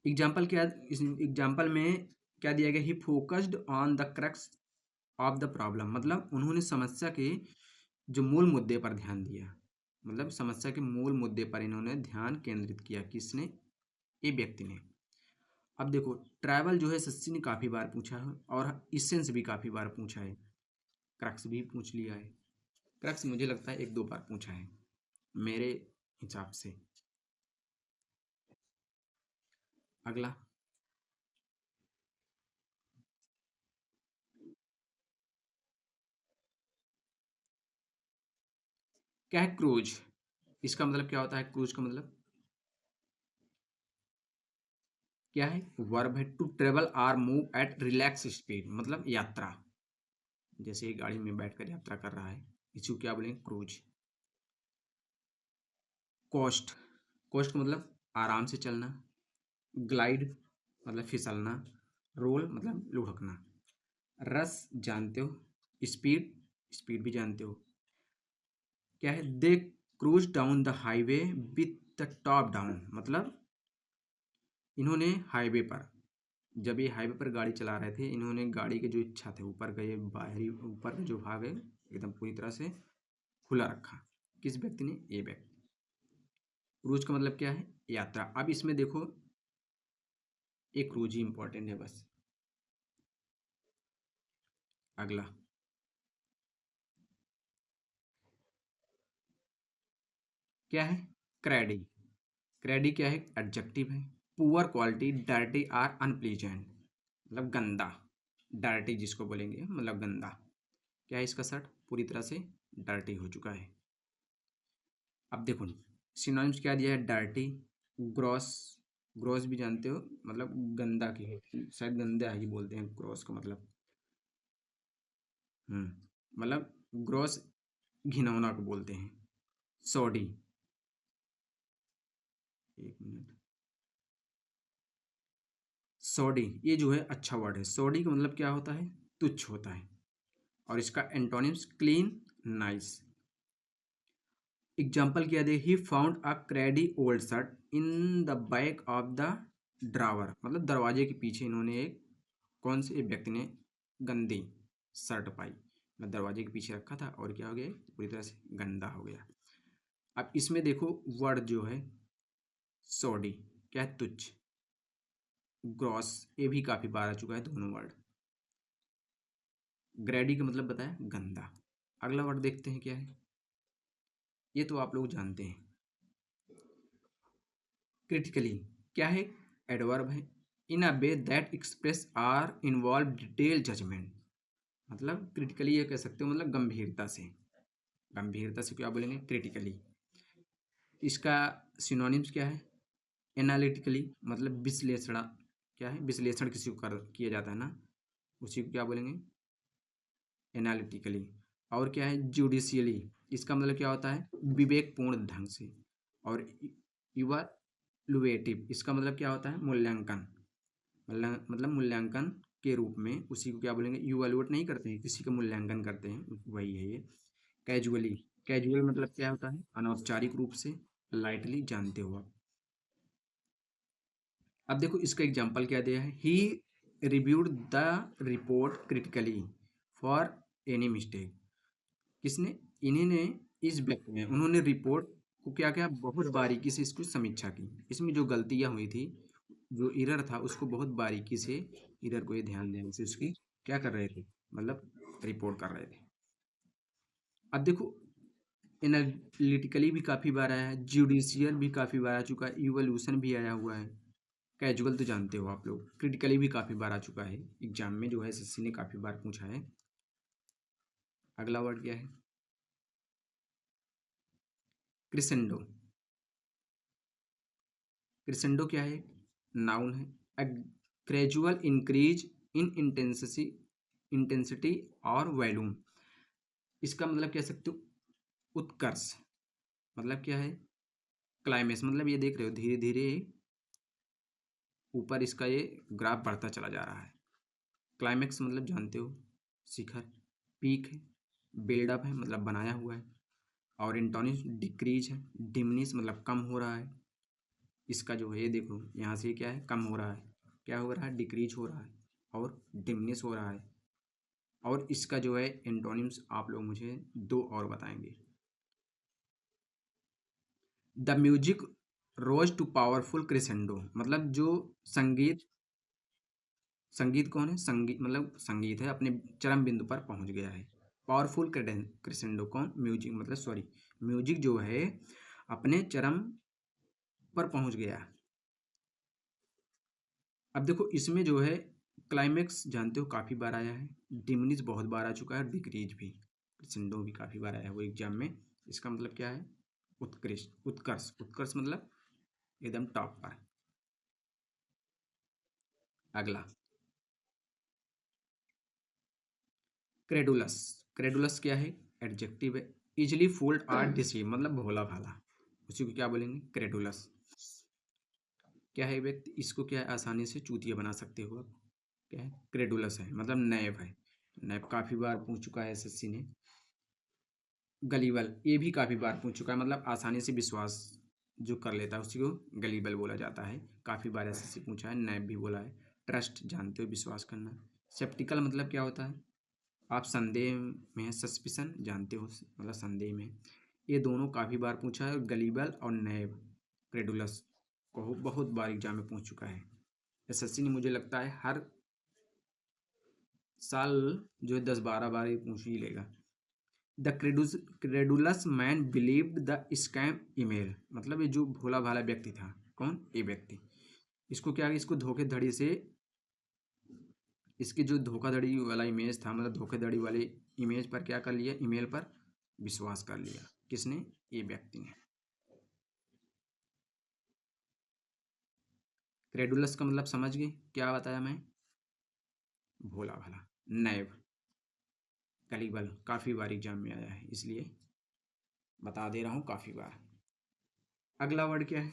Example क्या, इस एग्जाम्पल में क्या दिया गया, he focused on the crux of the problem, मतलब उन्होंने समस्या के जो मूल मुद्दे पर ध्यान दिया, मतलब समस्या के मूल मुद्दे पर इन्होंने ध्यान केंद्रित किया, किसने, ये व्यक्ति ने। अब देखो, ट्रैवल जो है सस्सी ने काफ़ी बार पूछा है और इसेंस भी काफ़ी बार पूछा है, क्रक्स भी पूछ लिया है। क्रक्स मुझे लगता है एक दो बार पूछा है मेरे हिसाब से। अगला क्या है? क्रूज। इसका मतलब क्या होता है? क्रूज का मतलब क्या है? वर्ब है to travel or move at relax speed, मतलब यात्रा। जैसे गाड़ी में बैठकर यात्रा कर रहा है, इसी को क्या बोलेंगे? क्रूज। कोस्ट। कोस्ट का मतलब आराम से चलना। ग्लाइड मतलब फिसलना। रोल मतलब लुढ़कना। रस जानते हो? स्पीड, स्पीड भी जानते हो। क्या है? They cruise down the highway with the top down, मतलब इन्होंने हाईवे पर, जब ये हाईवे पर गाड़ी चला रहे थे, इन्होंने गाड़ी के जो इच्छा थे ऊपर का, ये बाहरी ऊपर का जो भाग है एकदम पूरी तरह से खुला रखा। किस व्यक्ति ने? ये व्यक्ति। क्रूज का मतलब क्या है? यात्रा। अब इसमें देखो, एक क्रूज ही इंपॉर्टेंट है बस। अगला क्या है? क्रैडी। क्रैडी क्या है? एडजेक्टिव है। Poor quality, dirty or unpleasant, मतलब गंदा। डर्टी जिसको बोलेंगे मतलब गंदा। क्या है? इसका शर्ट पूरी तरह से डर्टी हो चुका है। अब देखो, सिनोनिम्स क्या दिया है? Dirty, gross. ग्रॉस भी जानते हो, मतलब गंदा की है, शायद गंदा ही बोलते हैं ग्रॉस का मतलब। मतलब ग्रॉस घिनौना को बोलते हैं। सॉडी। एक मिनट। सॉडी ये जो है अच्छा वर्ड है। सॉडी का मतलब क्या होता है? तुच्छ होता है। और इसका एंटोनिम्स क्लीन, नाइस। एग्जाम्पल क्या दे? He found a creaky old shirt in the back of the drawer, मतलब दरवाजे के पीछे इन्होंने एक, कौन से व्यक्ति ने गंदी शर्ट पाई, मतलब दरवाजे के पीछे रखा था और क्या हो गया? पूरी तरह से गंदा हो गया। अब इसमें देखो वर्ड जो है सॉडी, क्या है? तुच्छ। ग्रॉस, ये भी काफी बार आ चुका है दोनों वर्ड। ग्रेडी का मतलब बताया गंदा। अगला वर्ड देखते हैं क्या है। ये तो आप लोग जानते हैं। क्रिटिकली क्या है? एडवर्ब है। In a way that express or involve detail judgement, मतलब क्रिटिकली ये कह सकते हो, मतलब गंभीरता से। गंभीरता से क्या बोलेंगे? क्रिटिकली। इसका सिनोनिम्स क्या है? एनालिटिकली, मतलब विश्लेषण। क्या है? विश्लेषण किसी को कर किया जाता है ना, उसी को क्या बोलेंगे? एनालिटिकली। और क्या है? जुडिशियली, इसका मतलब क्या होता है? विवेकपूर्ण ढंग से। और इवैल्यूएटिव, इसका मतलब क्या होता है? मूल्यांकन। मतलब मूल्यांकन के रूप में, उसी को क्या बोलेंगे? इवैल्यूएट नहीं करते हैं, किसी का मूल्यांकन करते हैं, वही है ये। कैजुअली। कैजुअल मतलब क्या होता है? अनौपचारिक रूप से, लाइटली, जानते हो आप। अब देखो इसका एग्जाम्पल क्या दिया है। He reviewed the report critically for any mistake. किसने? इन्हीं ने, इस व्यक्ति ने, उन्होंने रिपोर्ट को क्या क्या बहुत बारीकी से इसको समीक्षा की। इसमें जो गलतियां हुई थी, जो एरर था, उसको बहुत बारीकी से, एरर को ये ध्यान देने से उसकी क्या कर रहे थे? मतलब रिपोर्ट कर रहे थे। अब देखो, एनालिटिकली भी काफ़ी बार आया है, जुडिशियल भी काफ़ी बार आ चुका है, इवोल्यूशन भी आया हुआ है। कैजुअल तो जानते हो आप लोग। क्रिटिकली भी काफ़ी बार आ चुका है, एग्जाम में जो है एसएससी ने काफ़ी बार पूछा है। अगला वर्ड क्या है? क्रिसेंडो। क्रिसेंडो क्या है? नाउन है। A gradual increase in intensity, intensity और वॉल्यूम। इसका मतलब कह सकते हो उत्कर्ष, मतलब क्या है? क्लाइमेक्स, मतलब ये देख रहे हो धीरे धीरे ऊपर इसका ये ग्राफ बढ़ता चला जा रहा है। क्लाइमेक्स मतलब जानते हो, शिखर, पीक है। बिल्डअप है, मतलब बनाया हुआ है। और इंटोनिश डिक्रीज है। डिमनिश मतलब कम हो रहा है। इसका जो है ये देखो, यहाँ से क्या है? कम हो रहा है। क्या हो रहा है? डिक्रीज हो रहा है और डिमनिश हो रहा है। और इसका जो है एंटोनिम्स आप लोग मुझे दो और बताएंगे। The music rose to powerful crescendo, मतलब जो संगीत संगीत कौन है? संगीत मतलब संगीत है, अपने चरम बिंदु पर पहुंच गया है। पावरफुल क्रेसेंडो कौन? म्यूजिक मतलब सॉरी, म्यूजिक जो है अपने चरम पर पहुंच गया। अब देखो इसमें जो है क्लाइमेक्स जानते हो काफ़ी बार आया है, डिमिनिश बहुत बार आ चुका है, डिक्रीज भी, क्रेसेंडो भी काफ़ी बार आया है वो एग्जाम में। इसका मतलब क्या है? उत्कृष्ट, उत्कर्ष, उत्कर्ष मतलब एकदम टॉप पर। अगला क्रेडुलस। क्रेडुलस क्या है? एडजेक्टिव है। इजिली फूल्ड आर डिसीव मतलब भोला भाला, उसी को क्या बोलेंगे? क्रेडुलस। क्या है व्यक्ति? इसको क्या है आसानी से चूतिया बना सकते हो आप। क्या है? क्रेडुलस है मतलब नैव है। नैव काफ़ी बार पूछ चुका है एसएससी ने। गलीबल ये भी काफ़ी बार पूछ चुका है, मतलब आसानी से विश्वास जो कर लेता है उसी को गलीबल बोला जाता है। काफ़ी बार एसएससी पूछा है, नैव भी बोला है। ट्रस्ट जानते हो, विश्वास करना। सेप्टिकल मतलब क्या होता है? आप संदेह में है, सस्पिशन जानते हो मतलब संदेह में। ये दोनों काफ़ी बार पूछा है। गलीबल और नैव क्रेडुलस को बहुत बार एग्जाम में पूछ चुका है एसएससी ने। मुझे लगता है हर साल जो है 10-12 बार ये पूछ ही लेगा। The credulous man believed the scam email मतलब ये जो भोला भाला व्यक्ति था, कौन? ये व्यक्ति। इसको क्या, इसको धोखेधड़ी से, इसकी जो धोखाधड़ी वाला इमेज था मतलब धोखाधड़ी वाले इमेज पर क्या कर लिया? ईमेल पर विश्वास कर लिया। किसने? ये व्यक्ति ने। क्रेडुलस का मतलब समझ गए क्या बताया मैं? भोला भाला। नैव कलीबल काफ़ी बार एग्जाम में आया है इसलिए बता दे रहा हूँ काफ़ी बार। अगला वर्ड क्या है?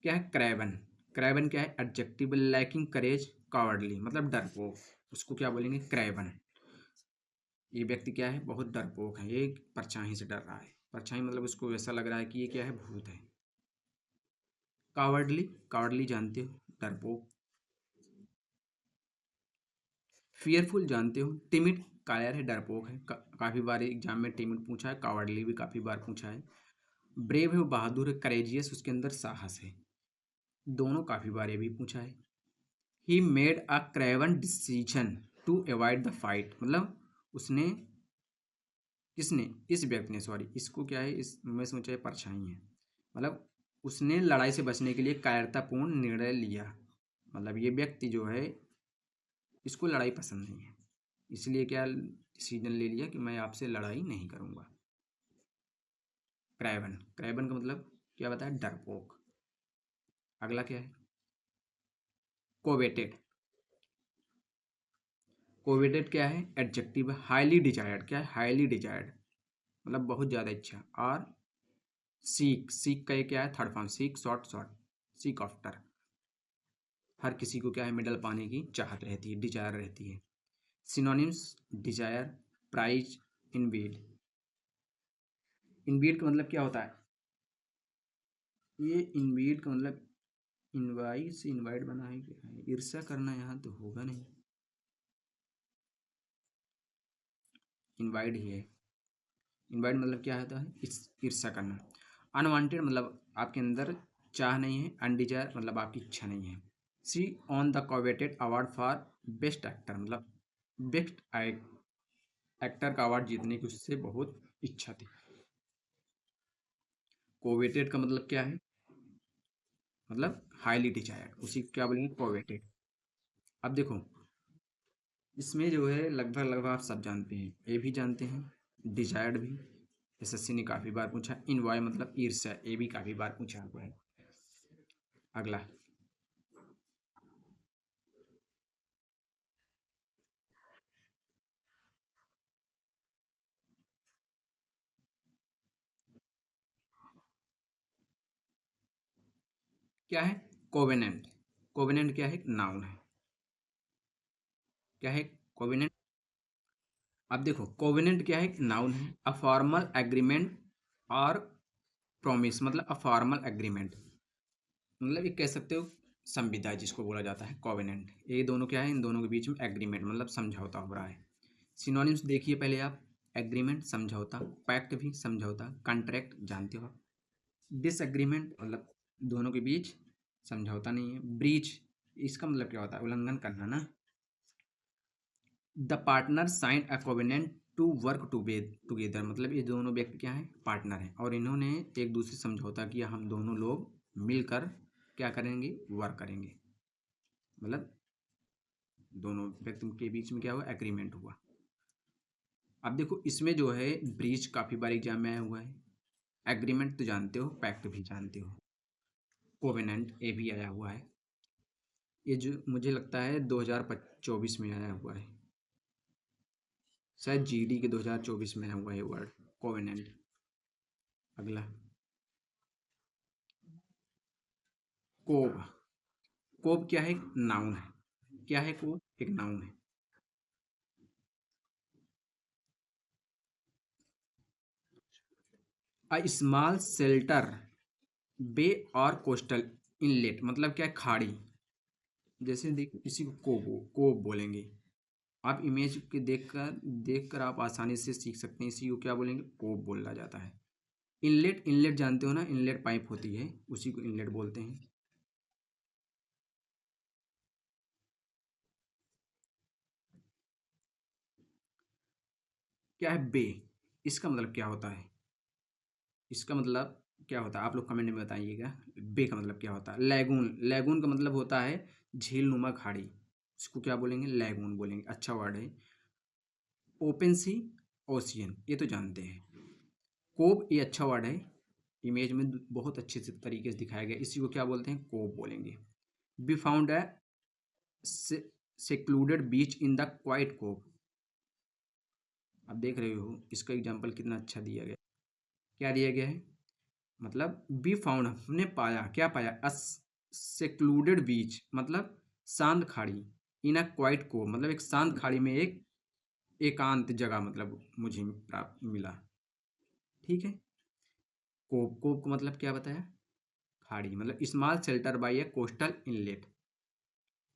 क्या है? क्रैबन। क्रैबन क्या है? एडजेक्टिव लैकिंग करेज, कावर्डली मतलब डरपोक, उसको क्या बोलेंगे? क्रैबन। ये व्यक्ति क्या है? बहुत डरपोक है, ये परछाई से डर रहा है। परछाई मतलब उसको ऐसा लग रहा है कि ये क्या है? भूत है। कावर्डली, कावर्डली जानते हो, डरपोक। फियरफुल जानते हो, टिमिड कायर है, डरपोक है। काफ़ी बार एग्जाम में टिमिड पूछा है, कावर्डली भी काफ़ी बार पूछा है। ब्रेव है, वो बहादुर है, करेजियस उसके अंदर साहस है, दोनों काफ़ी बार ये भी पूछा है। He made a craven decision to avoid the fight मतलब उसने, किसने? इस व्यक्ति ने, सॉरी इसको क्या है, इस मैं सोचा परछाई है, मतलब उसने लड़ाई से बचने के लिए कायरतापूर्ण निर्णय लिया। मतलब ये व्यक्ति जो है इसको लड़ाई पसंद नहीं है, इसलिए क्या डिसीजन ले लिया कि मैं आपसे लड़ाई नहीं करूंगा। क्राइवन, क्राइवन का मतलब क्या बताया? डरपोक। अगला क्या है? कोवेटेड। कोवेटेड क्या है? एडजेक्टिव है, हाईली डिजायर्ड। क्या है? हाईली डिजायर्ड मतलब बहुत ज़्यादा इच्छा। और सीक, सीक का ये क्या है? Third form, seek sought sought, seek after. हर किसी को क्या है? मेडल पाने की चाहत रहती है, डिजायर रहती है। Synonyms, desire, prize, envy. Envy का मतलब क्या होता है? ये इनवीड का मतलब इनवाइट से इनवाइट बना है, क्या है? ईर्ष्या करना यहाँ तो होगा नहीं, इनवाइट ही है। इनवाइट मतलब क्या होता है? ईर्ष्या करना। अनवांटेड मतलब आपके अंदर चाह नहीं है। अनडिजायर मतलब आपकी इच्छा नहीं है। She won the coveted award for best actor मतलब बेस्ट एक्टर का अवार्ड जीतने की उससे बहुत इच्छा थी। कोवेटेड का मतलब क्या है? मतलब हाईली डिजायर्ड, उसी को क्या बोलेंगे? कोवेटेड। अब देखो इसमें जो है लगभग लगभग आप सब जानते हैं, ए भी जानते हैं, डिजायर्ड भी एसएससी ने काफ़ी बार पूछा। इनवॉय मतलब ईर्ष्या, ये भी काफ़ी बार पूछा हुआ है। अगला क्या है? कोवेनेंट। कोवेनेंट क्या है? नाउन है। क्या है? कोवेनेंट। अब देखो कोवेनेंट क्या है? नाउन है। अ फॉर्मल एग्रीमेंट और प्रॉमिस मतलब अ फॉर्मल एग्रीमेंट मतलब ये कह सकते हो संविदा जिसको बोला जाता है कोवेनेंट। ये दोनों क्या है? इन दोनों के बीच में एग्रीमेंट मतलब समझौता हो रहा है। सिनोनिम्स देखिए पहले आप। एग्रीमेंट समझौता, पैक्ट भी समझौता, कॉन्ट्रैक्ट जानते हो आप। डिसएग्रीमेंट मतलब दोनों के बीच समझौता नहीं है। ब्रीच इसका मतलब क्या होता है, उल्लंघन करना ना। The partner sign a covenant to work together मतलब ये दोनों व्यक्ति क्या है, पार्टनर हैं और इन्होंने एक दूसरे से समझौता किया, हम दोनों लोग मिलकर क्या करेंगे, वर्क करेंगे। मतलब दोनों व्यक्तियों के बीच में क्या हुआ, एग्रीमेंट हुआ। अब देखो इसमें जो है ब्रीच काफ़ी बार एग्जाम में आया हुआ है। एग्रीमेंट तो जानते हो, पैक्ट भी जानते हो, कोवेनेंट ये भी आया हुआ है। ये जो मुझे लगता है 2024 में आया हुआ है, शायद जीडी के 2024 में आया हुआ है वर्ड कोवेनेंट। अगला कोब। कोब क्या है, नाउन है। क्या है कोब, एक नाउन है। अ स्मॉल शेल्टर बे और कोस्टल इनलेट मतलब क्या है, खाड़ी। जैसे देख किसी को कोब बोलेंगे, आप इमेज के देखकर आप आसानी से सीख सकते हैं, इसी को क्या बोलेंगे, कोब बोला जाता है। इनलेट, इनलेट जानते हो ना, इनलेट पाइप होती है, उसी को इनलेट बोलते हैं। क्या है बे, इसका मतलब क्या होता है, इसका मतलब क्या होता है आप लोग कमेंट में बताइएगा। बे का मतलब क्या होता है। लैगून, लैगून का मतलब होता है झील नुमा खाड़ी, इसको क्या बोलेंगे, लैगून बोलेंगे, अच्छा वर्ड है। ओपन सी, ओशियन ये तो जानते हैं। कोब ये अच्छा वर्ड है, इमेज में बहुत अच्छे से तरीके से दिखाया गया, इसी को क्या बोलते हैं, कोब बोलेंगे। बी फाउंड है secluded beach in the quiet cove. आप देख रहे हो इसका एग्जाम्पल कितना अच्छा दिया गया। क्या दिया गया है, मतलब बी फाउंड हमने पाया, क्या पाया, अ सेक्लूडेड बीच मतलब शांत खाड़ी, इन अ क्वाइट कोब मतलब एक शांत खाड़ी में एक एकांत जगह मतलब मुझे प्राप्त मिला। ठीक है। कोब, कोब का मतलब क्या बताया, खाड़ी, मतलब small shelter by A coastal inlet,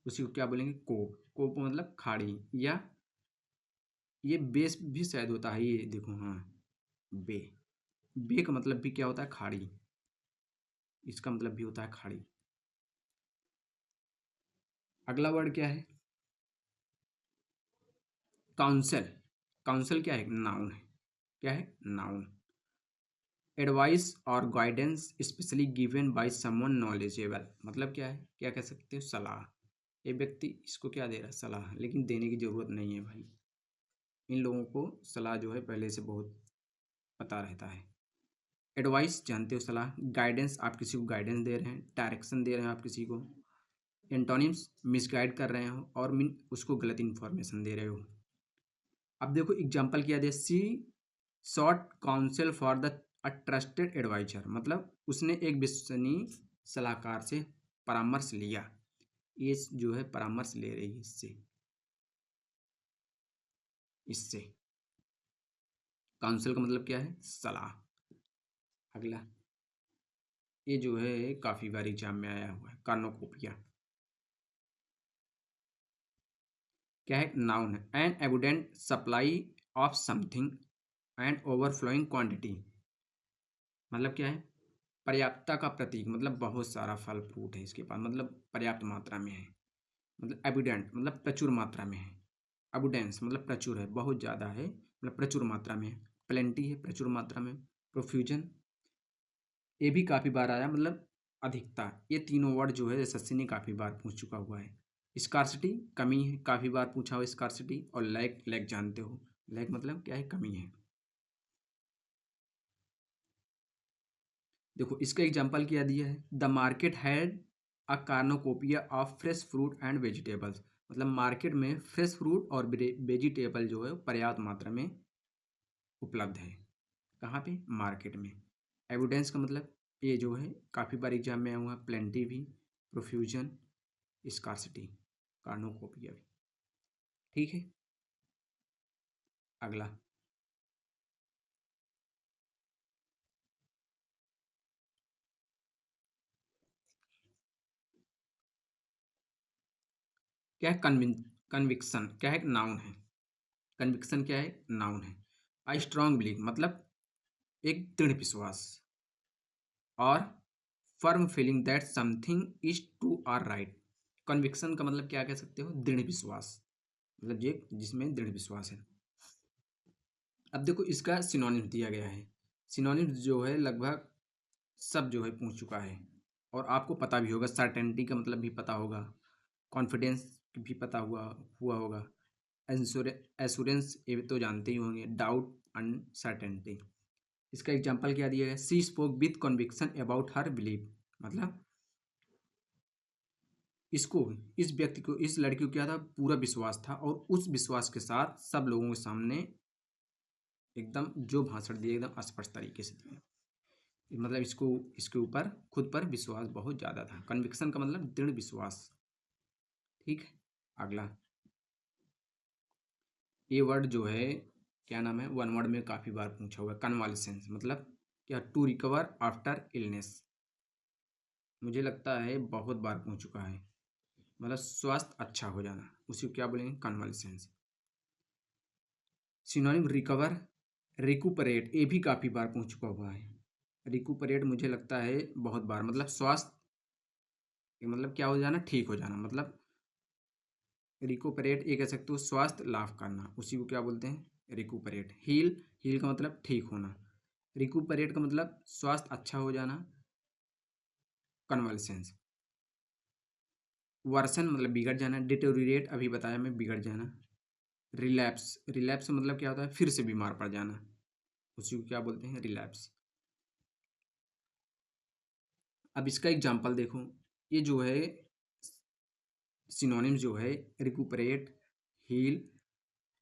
उसी को क्या बोलेंगे, कोब। कोब का मतलब खाड़ी, या ये बेस भी शायद होता है, ये देखो हाँ, बे, बे का मतलब भी क्या होता है, खाड़ी, इसका मतलब भी होता है खाड़ी। अगला वर्ड क्या है, काउंसिल। काउंसिल क्या है, नाउन है। क्या है, नाउन। एडवाइस और guidance specially given by someone knowledgeable मतलब क्या है, क्या कह सकते हो, सलाह। ये व्यक्ति इसको क्या दे रहा है, सलाह, लेकिन देने की ज़रूरत नहीं है भाई, इन लोगों को सलाह जो है पहले से बहुत पता रहता है। एडवाइस जानते हो, सलाह। गाइडेंस आप किसी को गाइडेंस दे रहे हैं, डायरेक्शन दे रहे हैं आप किसी को। एंटोनिम्स मिसगाइड कर रहे हो और मीन उसको गलत इन्फॉर्मेशन दे रहे हो। अब देखो एग्जाम्पल क्या दे, she sought counsel for the a trusted adviser मतलब उसने एक विश्वसनीय सलाहकार से परामर्श लिया, ये जो है परामर्श ले रही है इससे, इससे। काउंसिल का मतलब क्या है, सलाह। अगला, ये जो है काफ़ी बार एग्जाम में आया हुआ है, कार्नोकोपिया। क्या है, नाउन है। An evident supply of something and overflowing quantity मतलब क्या है, पर्याप्तता का प्रतीक मतलब बहुत सारा फल फ्रूट है इसके पास, मतलब पर्याप्त मात्रा में है। मतलब एविडेंट मतलब प्रचुर मात्रा में है। अबुडेंस मतलब प्रचुर है, बहुत ज़्यादा है, मतलब प्रचुर मात्रा में है। प्लेंटी है, प्रचुर मात्रा में। प्रोफ्यूजन ये भी काफ़ी बार आया, मतलब अधिकता। ये तीनों वर्ड जो है एसएससी ने काफ़ी बार पूछ चुका हुआ है। स्कार्सिटी कमी है, काफ़ी बार पूछा हुआ स्कार्सिटी। और लैक, लैक जानते हो, लैक मतलब क्या है, कमी है। देखो इसका एग्जाम्पल क्या दिया है, the market had a कार्नोकोपिया of fresh fruit and vegetables मतलब मार्केट में फ्रेश फ्रूट और वेजिटेबल जो है पर्याप्त मात्रा में उपलब्ध है। कहाँ पे, मार्केट में। एविडेंस का मतलब ये जो है काफ़ी बार एग्जाम में आया हुआ, प्लेंटी भी, प्रोफ्यूजन, स्कार्सिटी, कार्नोकोपिया भी। ठीक है। अगला, क्या है, कन्विक्शन क्या है, नाउन है। कन्विक्शन क्या है, नाउन है। आई स्ट्रांग बिलीव मतलब एक दृढ़ विश्वास, और firm feeling that something is true और राइट। कन्विक्शन का मतलब क्या कह सकते हो, दृढ़ विश्वास, मतलब ये जिसमें दृढ़ विश्वास है। अब देखो इसका सिनोनिम्स दिया गया है। सिनोनिम्स जो है लगभग सब जो है पूछ चुका है, और आपको पता भी होगा। सर्टेनिटी का मतलब भी पता होगा, कॉन्फिडेंस भी पता हुआ हुआ होगा, एश्योरेंस ये तो जानते ही होंगे, डाउट, अनसर्टेनिटी। इसका एग्जांपल क्या दिया है, she spoke with conviction about her believe, मतलब इसको, इस व्यक्ति को, इस लड़की को क्या था, पूरा विश्वास था, और उस विश्वास के साथ सब लोगों के सामने एकदम जो भाषण दिए एकदम स्पष्ट तरीके से दिए। मतलब इसको, इसके ऊपर खुद पर विश्वास बहुत ज़्यादा था। कन्विक्शन का मतलब दृढ़ विश्वास। ठीक है, अगला ये वर्ड जो है क्या नाम है, वन वर्ड में काफ़ी बार पूछा हुआ है। कन्वालिसेंस मतलब क्या, टू रिकवर आफ्टर इलनेस। मुझे लगता है बहुत बार पूछ चुका है, मतलब स्वास्थ्य अच्छा हो जाना, उसी को क्या बोलेंगे, कन्वालिसेंस। सिनोनिम रिकवर, रिकुपरेट, ये भी काफ़ी बार पूछ चुका हुआ है। रिकुपरेट मुझे लगता है बहुत बार, मतलब स्वास्थ्य, मतलब क्या हो जाना, ठीक हो जाना, मतलब रिकुपरेट ये कह सकते हो स्वास्थ्य लाभ करना, उसी को क्या बोलते हैं, रिकुपरेट। हील, हील का मतलब ठीक होना, रिकुपरेट का मतलब स्वास्थ्य अच्छा हो जाना, कन्वल्सेंस। वर्सन मतलब बिगड़ जाना, डिटोरिएट अभी बताया मैं, बिगड़ जाना। रिलैप्स, रिलैप्स मतलब क्या होता है, फिर से बीमार पड़ जाना, उसी को क्या बोलते हैं, रिलैप्स। अब इसका एग्जाम्पल देखो, ये जो है सिनोनिम्स जो है, रिकुपरेट, हील,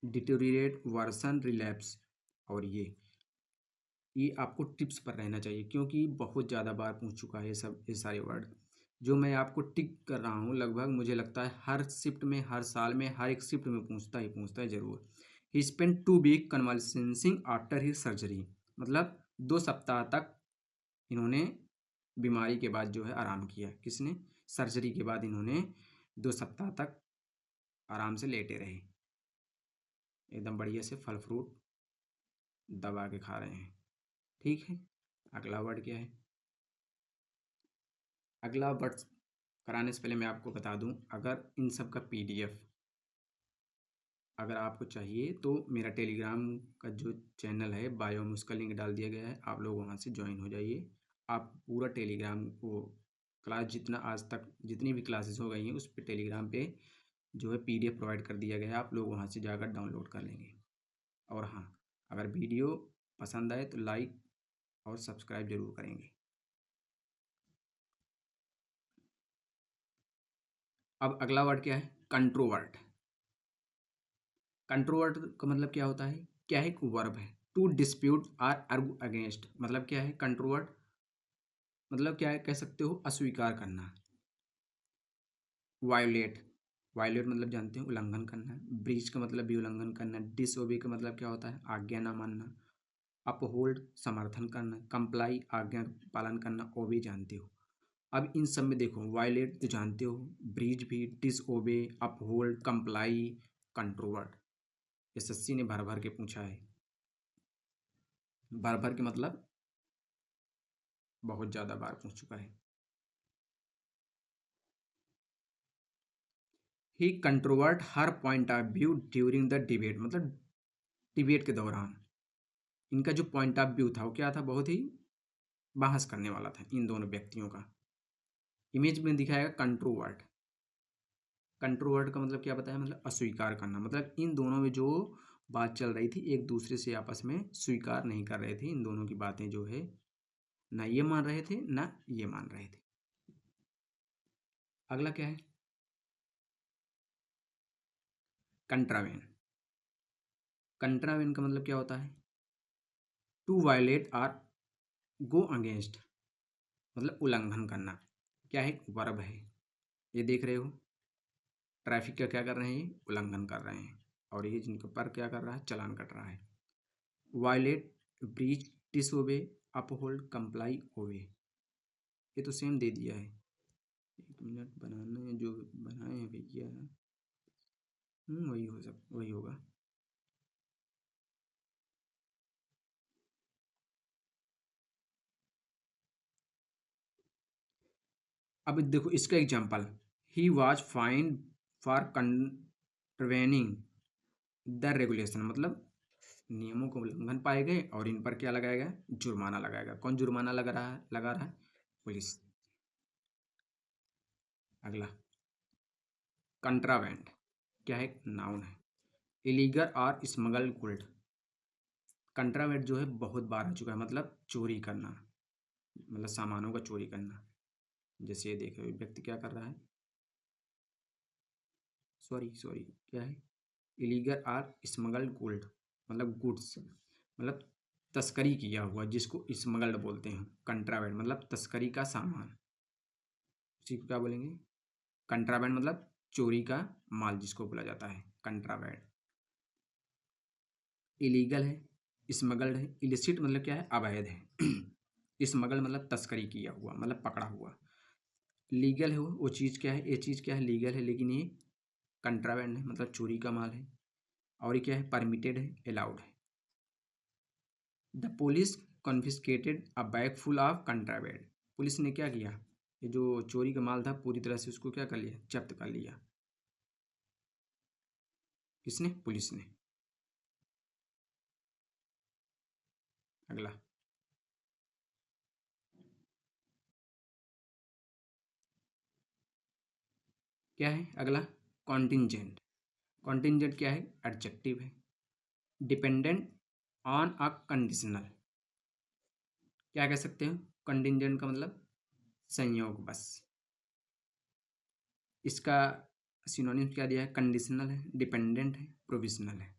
डिटोरिएट, वर्सन, रिलैप्स, और ये आपको टिप्स पर रहना चाहिए, क्योंकि बहुत ज़्यादा बार पूछ चुका है ये सब, ये सारे वर्ड जो मैं आपको टिक कर रहा हूँ। लगभग मुझे लगता है हर शिफ्ट में, हर साल में, हर एक शिफ्ट में पूछता है ज़रूर। He spend 2 week convalescing after he surgery, मतलब 2 सप्ताह तक इन्होंने बीमारी के बाद जो है आराम किया। किसने, सर्जरी के बाद इन्होंने 2 सप्ताह तक आराम से लेटे रहे, एकदम बढ़िया से फल फ्रूट दबा के खा रहे हैं। ठीक है, अगला वर्ड क्या है, अगला वर्ड कराने से पहले मैं आपको बता दूं, अगर इन सब का पीडीएफ अगर आपको चाहिए तो मेरा टेलीग्राम का जो चैनल है बायो में, उसका लिंक डाल दिया गया है, आप लोग वहां से ज्वाइन हो जाइए। आप पूरा टेलीग्राम को, क्लास जितना आज तक जितनी भी क्लासेस हो गई हैं उस पर टेलीग्राम पे जो है पीडीएफ प्रोवाइड कर दिया गया है, आप लोग वहां से जाकर डाउनलोड कर लेंगे। और हाँ, अगर वीडियो पसंद आए तो लाइक और सब्सक्राइब जरूर करेंगे। अब अगला वर्ड क्या है, कंट्रोवर्ट। कंट्रोवर्ट का मतलब क्या होता है, क्या है, एक वर्ब है। To dispute or argue against, मतलब क्या है, कंट्रोवर्ट मतलब क्या है, कह सकते हो अस्वीकार करना। वायोलेट, वायोलेट मतलब जानते हो उल्लंघन करना। ब्रीच का मतलब भी उल्लंघन करना। डिसओबे का मतलब क्या होता है, आज्ञा ना मानना। अपहोल्ड समर्थन करना। कंप्लाई आज्ञा पालन करना। ओबे जानते हो। अब इन सब में देखो, वायलेट तो जानते हो, ब्रीच भी, डिसओबे, अपहोल्ड, कंप्लाई, कंट्रोवर्ट, एसएससी ने भर भर के पूछा है। भर भर के मतलब बहुत ज़्यादा बार पूछ चुका है। He controvert her point of view during the debate, मतलब डिबेट के दौरान इनका जो पॉइंट ऑफ व्यू था वो क्या था, बहुत ही बहस करने वाला था इन दोनों व्यक्तियों का। इमेज में दिखाएगा कंट्रोवर्ट। कंट्रोवर्ट का मतलब क्या बताया, मतलब अस्वीकार करना, मतलब इन दोनों में जो बात चल रही थी एक दूसरे से आपस में स्वीकार नहीं कर रहे थे, इन दोनों की बातें जो है ना ये मान रहे थे ना ये मान रहे थे। अगला क्या है, कंट्रावेन। कंट्रावेन का मतलब क्या होता है, to violate or go against, मतलब उल्लंघन करना। क्या है, वर्ब है। ये देख रहे हो, ट्रैफिक का क्या कर रहे हैं, ये उल्लंघन कर रहे हैं, और ये जिनके पर क्या कर रहा है, चालान कट रहा है। Violate, breach, disobey, uphold, comply, obey, ये तो सेम दे दिया है। 1 मिनट बनाना है, जो बनाए हैं भैया, वही हो सब वही होगा। अब देखो इसका example, he was fined for contravening the regulation, मतलब नियमों को उल्लंघन पाए गए और इन पर क्या लगाया गया, जुर्माना लगाया गया। कौन जुर्माना लगा रहा है? पुलिस। अगला, कंट्राबैंड क्या है? नाउन है। इलीगल और स्मगल गुड, कंट्राबैंड जो है बहुत बार आ चुका है, मतलब चोरी करना, मतलब सामानों का चोरी करना। जैसे ये देखो व्यक्ति क्या कर रहा है, सॉरी सॉरी क्या है, इलीगल और स्मगल्ड गोल्ड, मतलब गुड्स, मतलब तस्करी किया हुआ, जिसको स्मगल्ड बोलते हैं। कंट्राबैंड मतलब तस्करी का सामान, उसी को क्या बोलेंगे, कंट्राबैंड मतलब चोरी का माल जिसको बोला जाता है कंट्राबैंड। इलीगल है, स्मगल्ड है, इलिसिट मतलब क्या है, अवैध है। स्मगल्ड मतलब तस्करी किया हुआ, मतलब पकड़ा हुआ। लीगल है वो चीज़ क्या है, ये चीज़ क्या है, लीगल है, लेकिन ये कंट्राबैंड है, मतलब चोरी का माल है। और ये क्या है, परमिटेड है, अलाउड है। The police confiscated a bag full of contraband, police ने क्या किया, ये जो चोरी का माल था पूरी तरह से उसको क्या कर लिया, जब्त कर लिया। किसने? पुलिस ने। अगला क्या है, अगला कॉन्टिंजेंट। कॉन्टिंजेंट क्या है, एडजेक्टिव है। डिपेंडेंट ऑन अ कंडीशनल, क्या कह सकते हो, कंटिंजेंट का मतलब संयोग बस। इसका सिनोनिम क्या दिया है, कंडीशनल है, डिपेंडेंट है, प्रोविजनल है।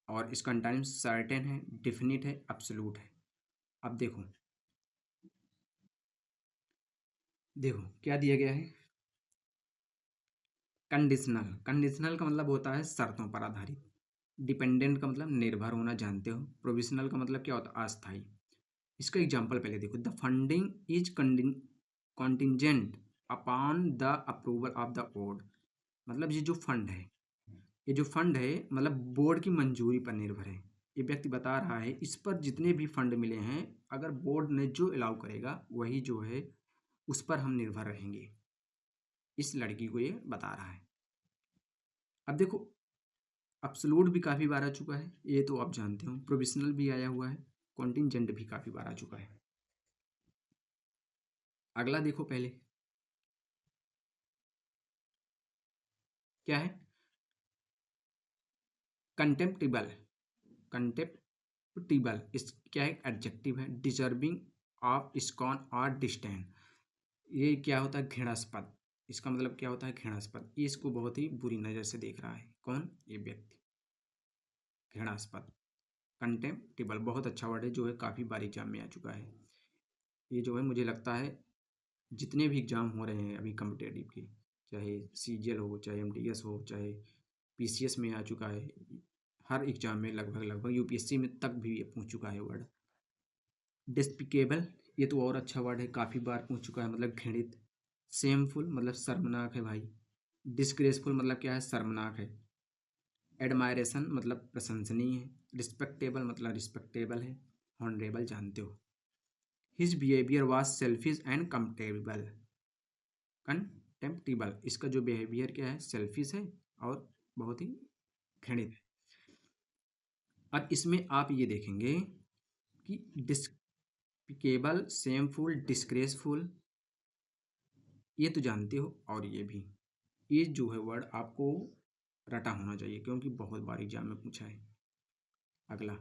और इसका अंटाइम सर्टेन है, डिफिनिट है, एब्सोल्यूट है। अब देखो, देखो क्या दिया गया है, कंडीशनल। कंडीशनल का मतलब होता है शर्तों पर आधारित। डिपेंडेंट का मतलब निर्भर होना, जानते हो। प्रोविजनल का मतलब क्या होता है, अस्थायी। इसका एग्जांपल पहले देखो, the funding is contingent upon the approval of the board, मतलब ये जो फंड है, ये जो फंड है मतलब बोर्ड की मंजूरी पर निर्भर है। ये व्यक्ति बता रहा है इस पर जितने भी फंड मिले हैं, अगर बोर्ड ने जो अलाउ करेगा वही जो है उस पर हम निर्भर रहेंगे। इस लड़की को ये बता रहा है। अब देखो, अब्सोल्यूट भी काफ़ी बार आ चुका है, ये तो आप जानते हो। प्रोविजनल भी आया हुआ है, कॉन्टिंजेंट भी काफ़ी बार आ चुका है। अगला देखो पहले क्या है, कंटेम्प्टिबल। कंटेम्प्टिबल इस क्या है, एडजेक्टिव है। डिजर्विंग ऑफ स्कॉन और डिस्डेन, ये क्या होता है, घृणास्पद। इसका मतलब क्या होता है, घृणास्पद। ये इसको बहुत ही बुरी नज़र से देख रहा है, कौन, ये व्यक्ति। घृणास्पद, कंटेम्प्टिबल बहुत अच्छा वर्ड है, जो है काफ़ी बार एग्जाम में आ चुका है। ये जो है मुझे लगता है जितने भी एग्ज़ाम हो रहे हैं अभी कम्पिटेटिव के, चाहे सीजीएल हो, चाहे एमटीएस हो, चाहे पीसीएस में आ चुका है, हर एग्ज़ाम में लगभग लगभग यूपीएससी में तक भी ये पूछ चुका है वर्ड। डिस्पिकेबल, ये तो और अच्छा वर्ड है, काफ़ी बार पूछ चुका है, मतलब घृणित। सेमफुल मतलब शर्मनाक है भाई। डिस्ग्रेसफुल मतलब क्या है, शर्मनाक है। एडमायरेशन मतलब प्रशंसनीय है। रिस्पेक्टेबल मतलब रिस्पेक्टेबल है। हॉनरेबल जानते हो। His behaviour was selfish and contemptible. Contemptible, इसका जो बिहेवियर क्या है, सेल्फिश है और बहुत ही घृणित है। अब इसमें आप ये देखेंगे कि डिस्पिकेबल, सेमफुल, डिस्ग्रेसफुल, ये तो जानते हो, और ये भी, ये जो है वर्ड आपको रटा होना चाहिए क्योंकि बहुत बार एग्जाम में पूछा है। अगला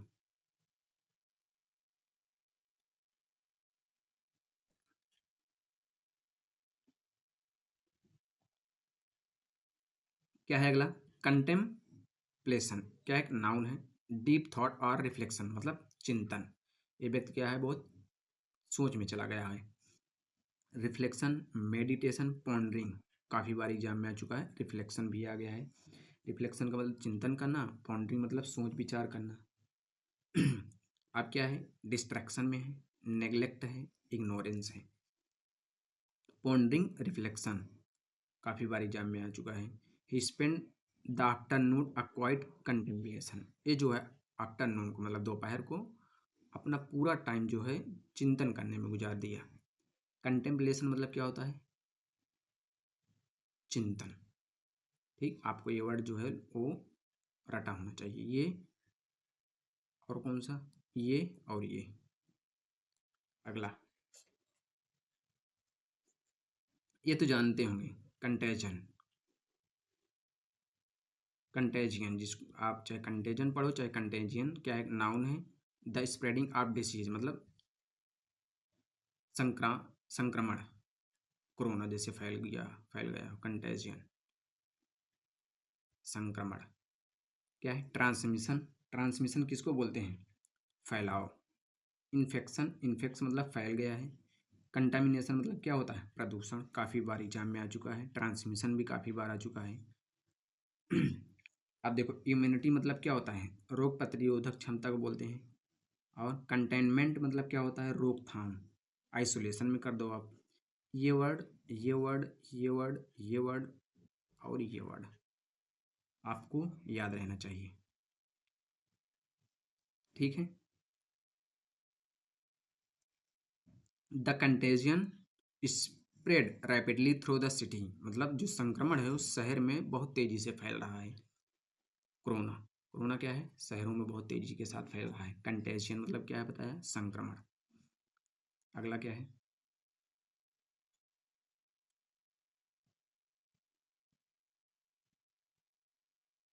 क्या है, अगला कंटेम्पलेशन, क्या एक नाउन है। डीप थॉट और रिफ्लेक्शन मतलब चिंतन, ये व्यक्ति क्या है, बहुत सोच में चला गया है। रिफ्लेक्शन, मेडिटेशन, पॉन्डरिंग, काफ़ी बार एग्जाम में आ चुका है, रिफ्लेक्शन भी आ गया है। रिफ्लेक्शन का मतलब चिंतन करना, पॉन्डरिंग मतलब सोच विचार करना। अब क्या है, डिस्ट्रैक्शन में है, नेग्लेक्ट है, इग्नोरेंस है। पॉन्डरिंग, रिफ्लेक्शन काफ़ी बार एग्जाम में आ चुका है। He spend the afternoon a quiet contemplation, ये जो है आफ्टरनून को मतलब दोपहर को अपना पूरा टाइम जो है चिंतन करने में गुजार दिया। कंटेम्पलेशन मतलब क्या होता है? चिंतन। ठीक, आपको ये वर्ड जो है वो रटा होना चाहिए। ये और कौन सा? ये और ये। अगला, ये तो जानते होंगे, कंटेजन। कंटेजियन, जिसको आप चाहे कंटेजन पढ़ो चाहे कंटेजियन, क्या एक नाउन है। द स्प्रेडिंग ऑफ डिसीज मतलब संक्रमण, कोरोना जैसे फैल गया कंटेजियन, संक्रमण। क्या है? ट्रांसमिशन, ट्रांसमिशन किसको बोलते हैं? फैलाव। इन्फेक्शन, इन्फेक्शन मतलब फैल गया है। कंटामिनेशन मतलब क्या होता है? प्रदूषण। काफ़ी बार एग्जाम में आ चुका है, ट्रांसमिशन भी काफ़ी बार आ चुका है। अब देखो, इम्यूनिटी मतलब क्या होता है? रोग प्रतिरोधक क्षमता को बोलते हैं। और कंटेनमेंट मतलब क्या होता है? रोकथाम। आइसोलेशन में कर दो आप। ये वर्ड, ये वर्ड, ये वर्ड, ये वर्ड और ये वर्ड आपको याद रहना चाहिए। ठीक है। The contagion spread rapidly through the city मतलब जो संक्रमण है उस शहर में बहुत तेजी से फैल रहा है। कोरोना, कोरोना क्या है? शहरों में बहुत तेजी के साथ फैल रहा है। कंटेजियन मतलब क्या है बताया? संक्रमण। अगला क्या है?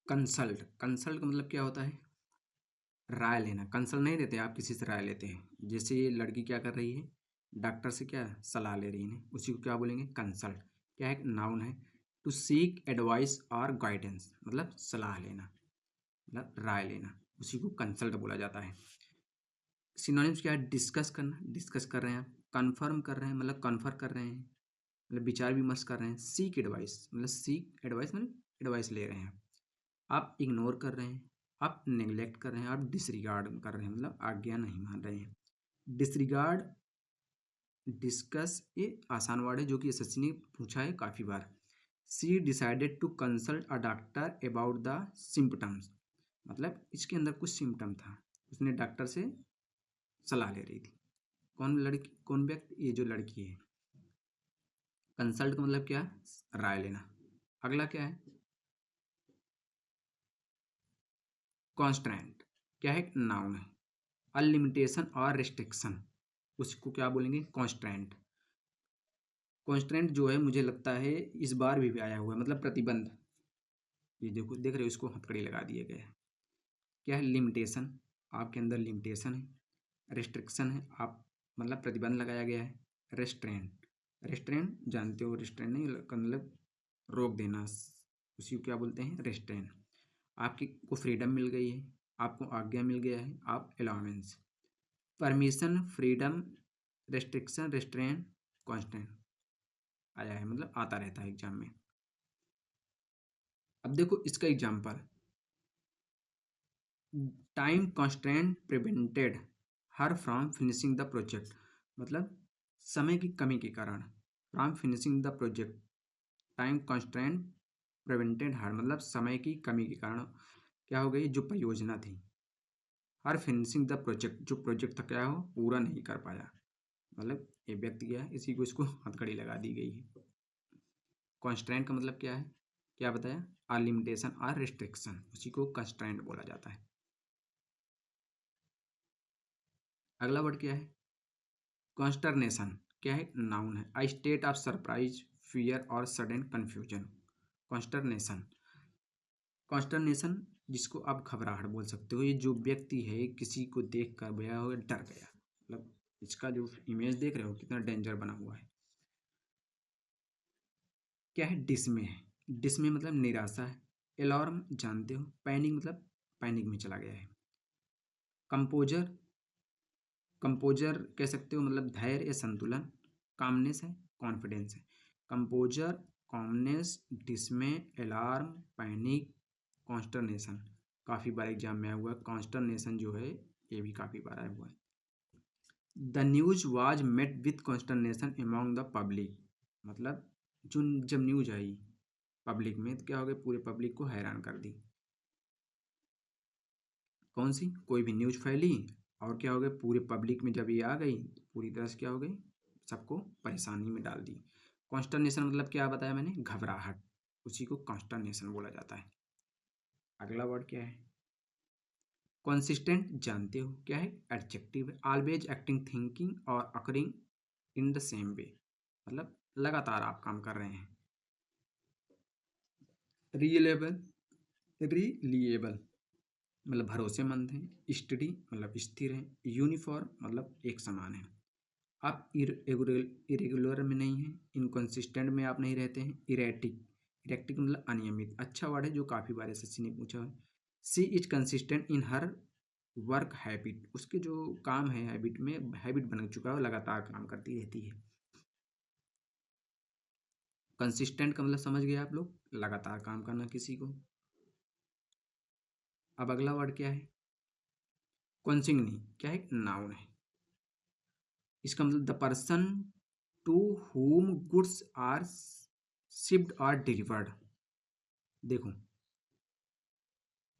कंसल्ट, कंसल्ट का मतलब क्या होता है? राय लेना। कंसल्ट नहीं देते आप, किसी से राय लेते हैं। जैसे ये लड़की क्या कर रही है? डॉक्टर से क्या सलाह ले रही है, उसी को क्या बोलेंगे? कंसल्ट। क्या है? नाउन है। टू सीक एडवाइस और गाइडेंस मतलब सलाह लेना, मतलब राय लेना, उसी को कंसल्ट बोला जाता है। सिनोनिम्स क्या है? डिस्कस करना, डिस्कस कर रहे हैं आप। कन्फर्म कर रहे हैं मतलब कन्फर्म कर रहे हैं, मतलब विचार विमर्श कर रहे हैं। सीक एडवाइस मतलब सीक एडवाइस मतलब एडवाइस ले रहे हैं आप इग्नोर कर रहे हैं, आप नेग्लेक्ट कर रहे हैं, आप डिसरिगार्ड कर रहे हैं मतलब आज्ञा नहीं मान रहे हैं। डिसरिगार्ड, डिस्कस, ये आसान वर्ड है जो कि एसएससी ने पूछा है काफ़ी बार। She decided to consult a doctor about the symptoms मतलब इसके अंदर कुछ सिम्टम था, उसने डॉक्टर से सलाह ले रही थी। कौन लड़की, कौन व्यक्ति? ये जो लड़की है। कंसल्ट का मतलब क्या? राय लेना। अगला क्या है? कॉन्स्ट्रेंट। क्या है? नाउन है। अनलिमिटेशन और रिस्ट्रिक्शन, उसको क्या बोलेंगे? कॉन्स्ट्रेंट। कॉन्स्ट्रेंट जो है मुझे लगता है इस बार भी आया हुआ है, मतलब प्रतिबंध। ये देखो, देख रहे हो, इसको हथकड़ी लगा दिए गए हैं। क्या है? लिमिटेशन, आपके अंदर लिमिटेशन है। रिस्ट्रिक्शन है, आप मतलब प्रतिबंध लगाया गया है। रेस्ट्रेंट, रेस्ट्रेंट जानते हो? रेस्ट्रेंट नहीं मतलब रोक देना, उसी को क्या बोलते हैं? रेस्ट्रेंट। आपकी को फ्रीडम मिल गई है, आपको आज्ञा मिल गया है, आप allowance. Permission, freedom, restriction, restaurant, constant आया है, मतलब आता रहता है एग्जाम में। अब देखो इसका example, time constraint prevented her from finishing the project मतलब समय की कमी के कारण from finishing the project. Time constraint prevented her मतलब समय की कमी के कारण क्या हो गई? जो परियोजना थी, हर फिनिशिंग द प्रोजेक्ट जो प्रोजेक्ट था क्या हो? पूरा नहीं कर पाया, मतलब ये व्यक्ति गया, इसी को इसको हथकड़ी लगा दी गई है। कॉन्स्ट्रेंट का मतलब क्या है? क्या बताया? आ लिमिटेशन और रिस्ट्रिक्शन, उसी को कंस्ट्रेंट बोला जाता है। अगला वर्ड क्या है? कॉन्स्टरनेशन। क्या है? नाउन है। आई स्टेट ऑफ सरप्राइज, फियर और सडन कन्फ्यूजन। कॉन्स्टरनेशन, कॉन्स्टरनेशन जिसको आप घबराहट बोल सकते हो। ये जो व्यक्ति है किसी को देख कर गया हो, डर गया, मतलब इसका जो इमेज देख रहे हो कितना डेंजर बना हुआ है। क्या है? डिसमे है, डिसमे मतलब निराशा है। अलार्म जानते हो? पैनिक मतलब पैनिक में चला गया है। कंपोजर, कंपोजर कह सकते हो मतलब धैर्य या संतुलन। कामनेस है, कॉन्फिडेंस है। Composure, calmness, dismay, alarm, panic, consternation. काफ़ी बार एग्जाम में आया हुआ है कॉन्स्टरनेशन जो है, ये भी काफ़ी बार आया हुआ है। The news was met with consternation among the public मतलब जो जब न्यूज आई पब्लिक में तो क्या हो गया? पूरे पब्लिक को हैरान कर दी। कौन सी? कोई भी न्यूज फैली और क्या हो गया? पूरे पब्लिक में जब ये आ गई पूरी तरह से क्या हो गई? सबको परेशानी में डाल दी। कॉन्स्टर्नेशन मतलब क्या बताया मैंने, घबराहट, उसी को कॉन्स्टर्नेशन बोला जाता है। अगला वर्ड क्या है, कंसिस्टेंट, जानते हो क्या है, एडजेक्टिव है, ऑलवेज एक्टिंग थिंकिंग और occurring in the same way, मतलब लगातार आप काम कर रहे हैं। रिलेबल, रिलिएबल मतलब भरोसेमंद है, स्टडी मतलब स्थिर है, यूनिफॉर्म मतलब एक समान है। आप इरेगुलर में नहीं हैं, इनकंसिस्टेंट में आप नहीं रहते हैं, इरेटिक, इरेक्टिक मतलब अनियमित। अच्छा वर्ड है जो काफ़ी बार एसएससी ने पूछा है। She is consistent in her work habit, उसके जो काम है हैबिट में हैबिट बन चुका है, वो लगातार काम करती रहती है। कंसिस्टेंट का मतलब समझ गए आप लोग, लगातार काम करना किसी को। अब अगला वर्ड क्या है, कॉन्सिग्नी, क्या है, नाउन है। इसका मतलब the person to whom goods are shipped और डिलीवर्ड। देखो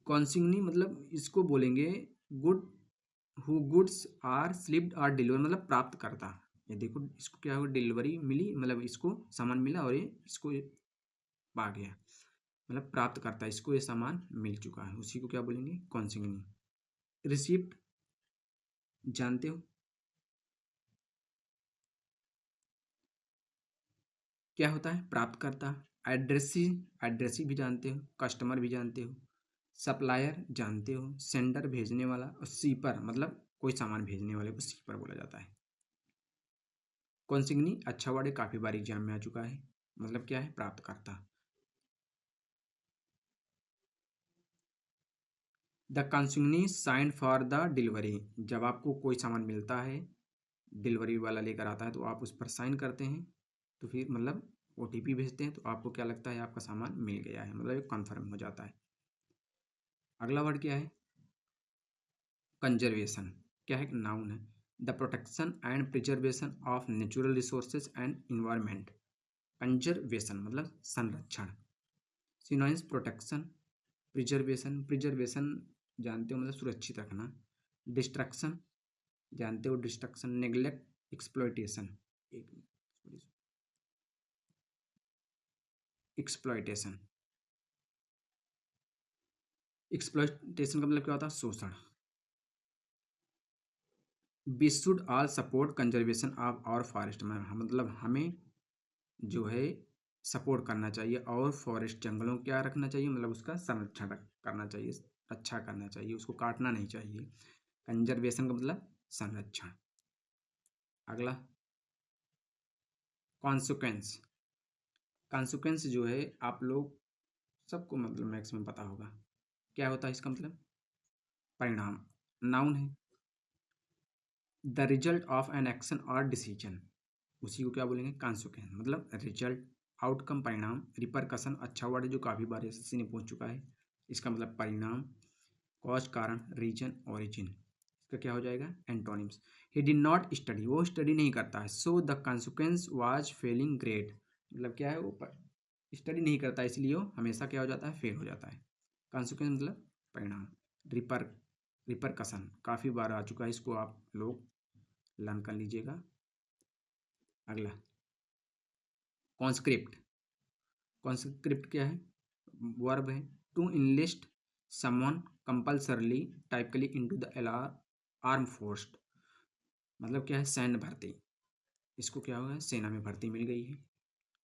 कॉन्सिग्नी मतलब इसको बोलेंगे good, who goods are slipped और डिलीवर मतलब प्राप्त करता। ये देखो इसको क्या हुआ, डिलीवरी मिली मतलब इसको सामान मिला और ये इसको पा गया, मतलब प्राप्त करता, इसको ये सामान मिल चुका है, उसी को क्या बोलेंगे, कॉन्सिग्नी। रिसिप्ट, जानते हो क्या होता है, प्राप्त करता। एड्रेसी, एड्रेसी भी जानते हो, कस्टमर भी जानते हो। सप्लायर जानते हो, सेंडर भेजने वाला, और सीपर मतलब कोई सामान भेजने वाले को सीपर बोला जाता है। कॉन्सिग्नी अच्छा वर्ड है, काफ़ी बार एग्जाम में आ चुका है, मतलब क्या है, प्राप्त करता। The consignee sign for the delivery, जब आपको कोई सामान मिलता है, डिलीवरी वाला लेकर आता है तो आप उस पर साइन करते हैं, तो फिर मतलब ओटीपी भेजते हैं, तो आपको क्या लगता है, आपका सामान मिल गया है, मतलब कन्फर्म हो जाता है। अगला वर्ड क्या है, कंजर्वेशन, क्या है, नाउन है। The protection and preservation of natural resources and environment. Conservation मतलब संरक्षण। सिनोनिम्स, प्रोटेक्शन, प्रिजर्वेशन, प्रिजर्वेशन जानते हो मतलब सुरक्षित रखना। डिस्ट्रक्शन, जानते हो destruction, neglect, exploitation, exploitation, exploitation का मतलब क्या होता है, शोषण। We should all support conservation of our forest में, मतलब हमें जो है सपोर्ट करना चाहिए और फॉरेस्ट जंगलों को क्या रखना चाहिए, मतलब उसका संरक्षण करना चाहिए, अच्छा करना चाहिए, उसको काटना नहीं चाहिए। कंजर्वेशन का मतलब संरक्षण। अगला कॉन्सिक्वेंस, कॉन्सिक्वेंस जो है आप लोग सबको मतलब मैक्सिमम पता होगा, क्या होता है इसका मतलब, परिणाम, नाउन है। The result of an action और डिसीजन, उसी को क्या बोलेंगे, कॉन्सिक्वेंस मतलब रिजल्ट, आउटकम, परिणाम। रिपरकशन अच्छा वर्ड है जो काफ़ी बार एसएससी ने पूछ चुका है, इसका मतलब परिणाम। कॉज कारण, रीजन, ओरिजिन, इसका क्या हो जाएगा, antonyms. He did not study, वो स्टडी नहीं करता है, so the consequence was failing grade, मतलब क्या है, वो स्टडी नहीं करता इसलिए वो हमेशा क्या हो जाता है, फेल हो जाता है। कॉन्सिक्वेंस मतलब परिणाम। रिपर, रिपरकशन काफ़ी बार आ चुका है, इसको आप लोग लर्न कर लीजिएगा। अगला कॉन्स्क्रिप्ट, कॉन्स्क्रिप्ट क्या है, वर्ब है। To enlist someone compulsorily typically into the arm force, मतलब क्या है, सैन्य भर्ती, इसको क्या होगा, सेना में भर्ती मिल गई है।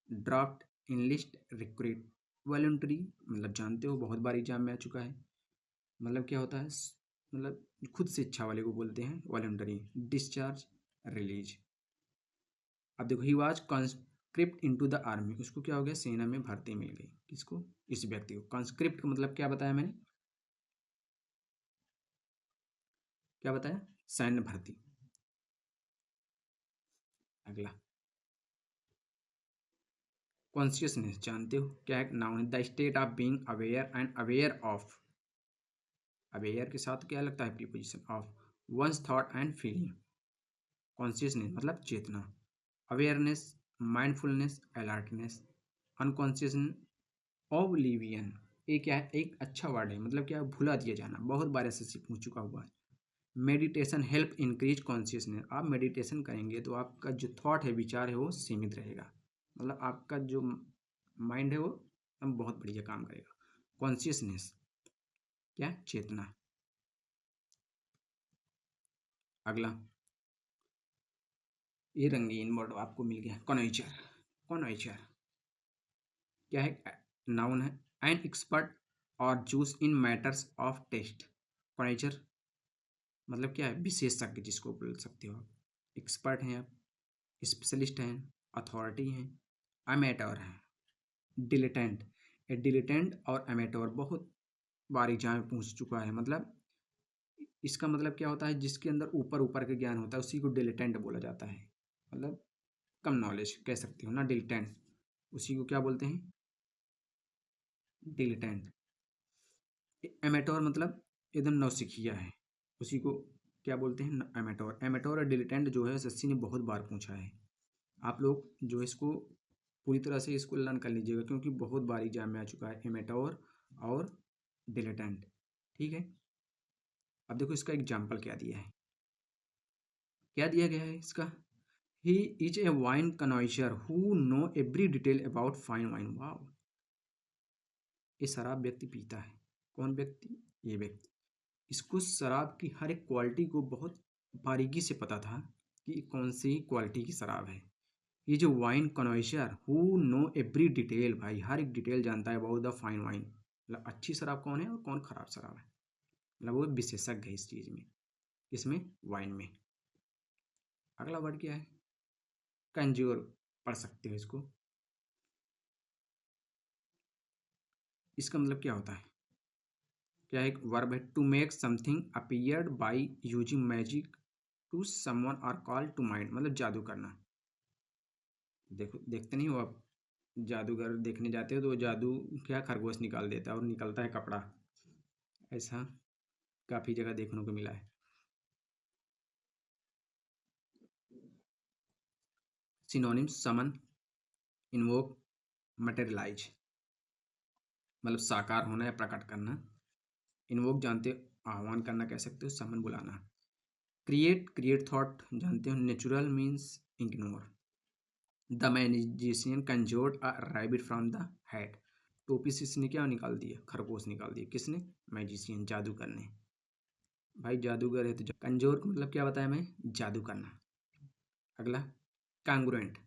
ड्राफ्ट, इनलिस्ट, रिक्रूट, वॉलंटरी मतलब जानते हो बहुत बार एग्जाम में आ चुका है, मतलब क्या होता है, मतलब खुद से इच्छा वाले को बोलते हैं वॉलंटरी। Discharge, release. अब देखो he was conscript into the army, उसको क्या हो गया, सेना में भर्ती मिल गई, किसको, इस व्यक्ति को। कॉन्स्क्रिप्ट का मतलब क्या बताया मैंने, क्या बताया, सैन्य भर्ती। अगला कॉन्शियसनेस, जानते हो क्या है, नाउन है। The state of being aware and aware of, aware के साथ क्या लगता है, preposition of, one's thought and feeling. Consciousness मतलब चेतना, awareness, mindfulness, alertness. Unconscious, oblivion, ये क्या है, एक अच्छा वर्ड है, मतलब क्या, भुला दिया जाना, बहुत बार एसएससी पूछ चुका हुआ है। Meditation help increase consciousness. आप मेडिटेशन करेंगे तो आपका जो थॉट है, विचार है, वो सीमित रहेगा। मतलब आपका जो माइंड है वो बहुत बढ़िया काम करेगा। कॉन्शियसनेस क्या? चेतना। अगला, ये रंगीन वर्ड आपको मिल गया, कॉनेचर। कॉनेचर क्या है? नाउन है। एन एक्सपर्ट और जूस in matters of taste. Connoisseur मतलब क्या है? विशेषज्ञ जिसको बोल सकते हो आप। एक्सपर्ट हैं आप, स्पेशलिस्ट हैं, अथॉरिटी हैं, अमेटोर हैं, डिलेटेंट। ए डिलेटेंट और अमेटोर बहुत बार एग्जाम में पूछ चुका है। मतलब इसका मतलब क्या होता है? जिसके अंदर ऊपर ऊपर का ज्ञान होता है उसी को डिलेटेंट बोला जाता है। मतलब कम नॉलेज कह सकते हो ना, डिलेटेंट, उसी को क्या बोलते हैं? डिलेटेंट। एमेटोर मतलब एकदम नौसिखिया है, उसी को क्या बोलते हैं? एमेटोर। एमेटोर और डिलेटेंट जो है एसएससी ने बहुत बार पूछा है। आप लोग जो इसको पूरी तरह से इसको लर्न कर लीजिएगा, क्योंकि बहुत बार एग्जाम में आ चुका है एमेटोर और डिलेटेंट। ठीक है, अब देखो इसका एग्जाम्पल क्या दिया है। क्या दिया गया है इसका? He is a wine connoisseur who know every detail about fine wine. Wow, ये शराब व्यक्ति पीता है। कौन व्यक्ति? ये व्यक्ति। इसको शराब की हर एक क्वालिटी को बहुत बारीकी से पता था कि कौन सी क्वालिटी की शराब है। ये जो wine connoisseur who know every detail, भाई हर एक डिटेल जानता है अबाउट द फाइन वाइन। मतलब अच्छी शराब कौन है और कौन खराब शराब है, मतलब वो विशेषज्ञ है इस चीज़ में। इसमें वाइन में। अगला वर्ड क्या है? कंज्योर। पढ़ सकते हो इसको। इसका मतलब क्या होता है? क्या एक वर्ब है? To make something appeared by using magic to someone और कॉल टू माइंड। मतलब जादू करना। देखो, देखते नहीं हो आप, जादूगर देखने जाते हो तो जादू क्या खरगोश निकाल देता है और निकलता है कपड़ा। ऐसा काफ़ी जगह देखने को मिला है। सिनोनिम समन, इन्वोक, मटेरियलाइज। मतलब साकार होना या प्रकट करना। इन्वोक जानते हो, आह्वान करना कह सकते हो, समन बुलाना। क्रिएट, क्रिएट थॉट जानते हो। Natural means ignore. The magician conjured a rabbit from the hat. टोपी से इसने क्या निकाल दिया? खरगोश निकाल दिया। किसने? मैजिशियन, जादूगर ने। भाई जादूगर है तो कंजोर का मतलब क्या बताया मैं? जादू करना। अगला, कांग्रुएंट।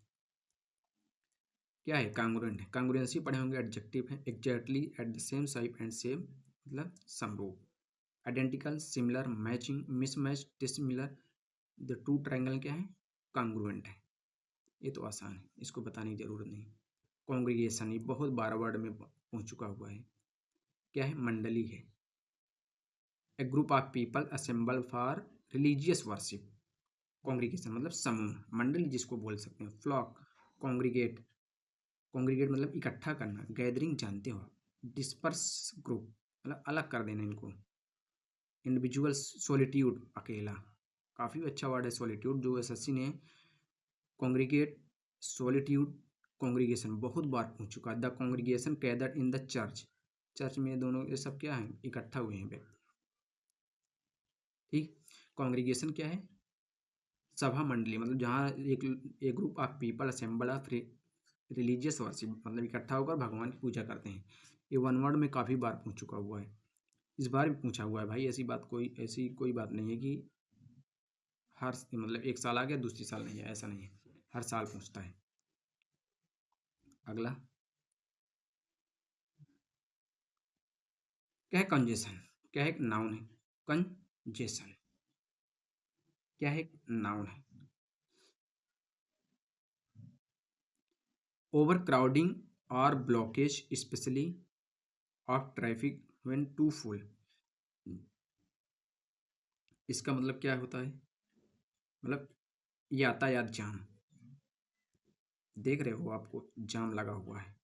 क्या है? कांग्रुएंट है, कांग्रुएंसी पढ़े होंगे, एडजेक्टिव है। Exactly, at the same shape and same, मतलब समरूप। Identical, similar, matching, mismatch, dissimilar. The two triangle क्या है? कांग्रुएंट है। ये तो आसान है, इसको बताने की जरूरत नहीं। कॉन्ग्रीगेशन, ये बहुत बार वर्ड में पहुंच चुका हुआ है। क्या है? मंडली है। A group of people assembled for religious worship. Congregation मतलब समूह, मंडली जिसको बोल सकते हैं। Flock, congregate. कॉन्ग्रीगेट मतलब इकट्ठा करना। गैदरिंग जानते हो। डिस्पर्स, ग्रुप मतलब अलग कर देना इनको। इंडिविजुअल, सोलिट्यूड, अकेला। काफ़ी अच्छा वर्ड है सोलिट्यूड, जो एसएससी ने कॉन्ग्रीगेट, सोलिट्यूड, कॉन्ग्रीगेशन बहुत बार पूछ चुका है। The congregation gathered in the church. Church में दोनों ये सब क्या है? इकट्ठा हुए हैं व्यक्ति। ठीक। कॉन्ग्रीगेशन क्या है? सभा मंडली, मतलब जहाँ एक group of people assemble of religious worship, मतलब इकट्ठा होकर भगवान की पूजा करते हैं। ये वन वर्ड में काफ़ी बार पूछ चुका हुआ है। इस बार भी पूछा हुआ है भाई। ऐसी कोई बात नहीं है कि हर मतलब एक साल आ गया दूसरी साल नहीं है, ऐसा नहीं है, हर साल पूछता है। अगला क्या है? कंजेशन। क्या है? नाउन है। कंजेशन क्या है? नाउन है। ओवर क्राउडिंग और blockage specially of traffic when too full. इसका मतलब क्या होता है? मतलब यातायात जाम। देख रहे हो आपको जाम लगा हुआ है,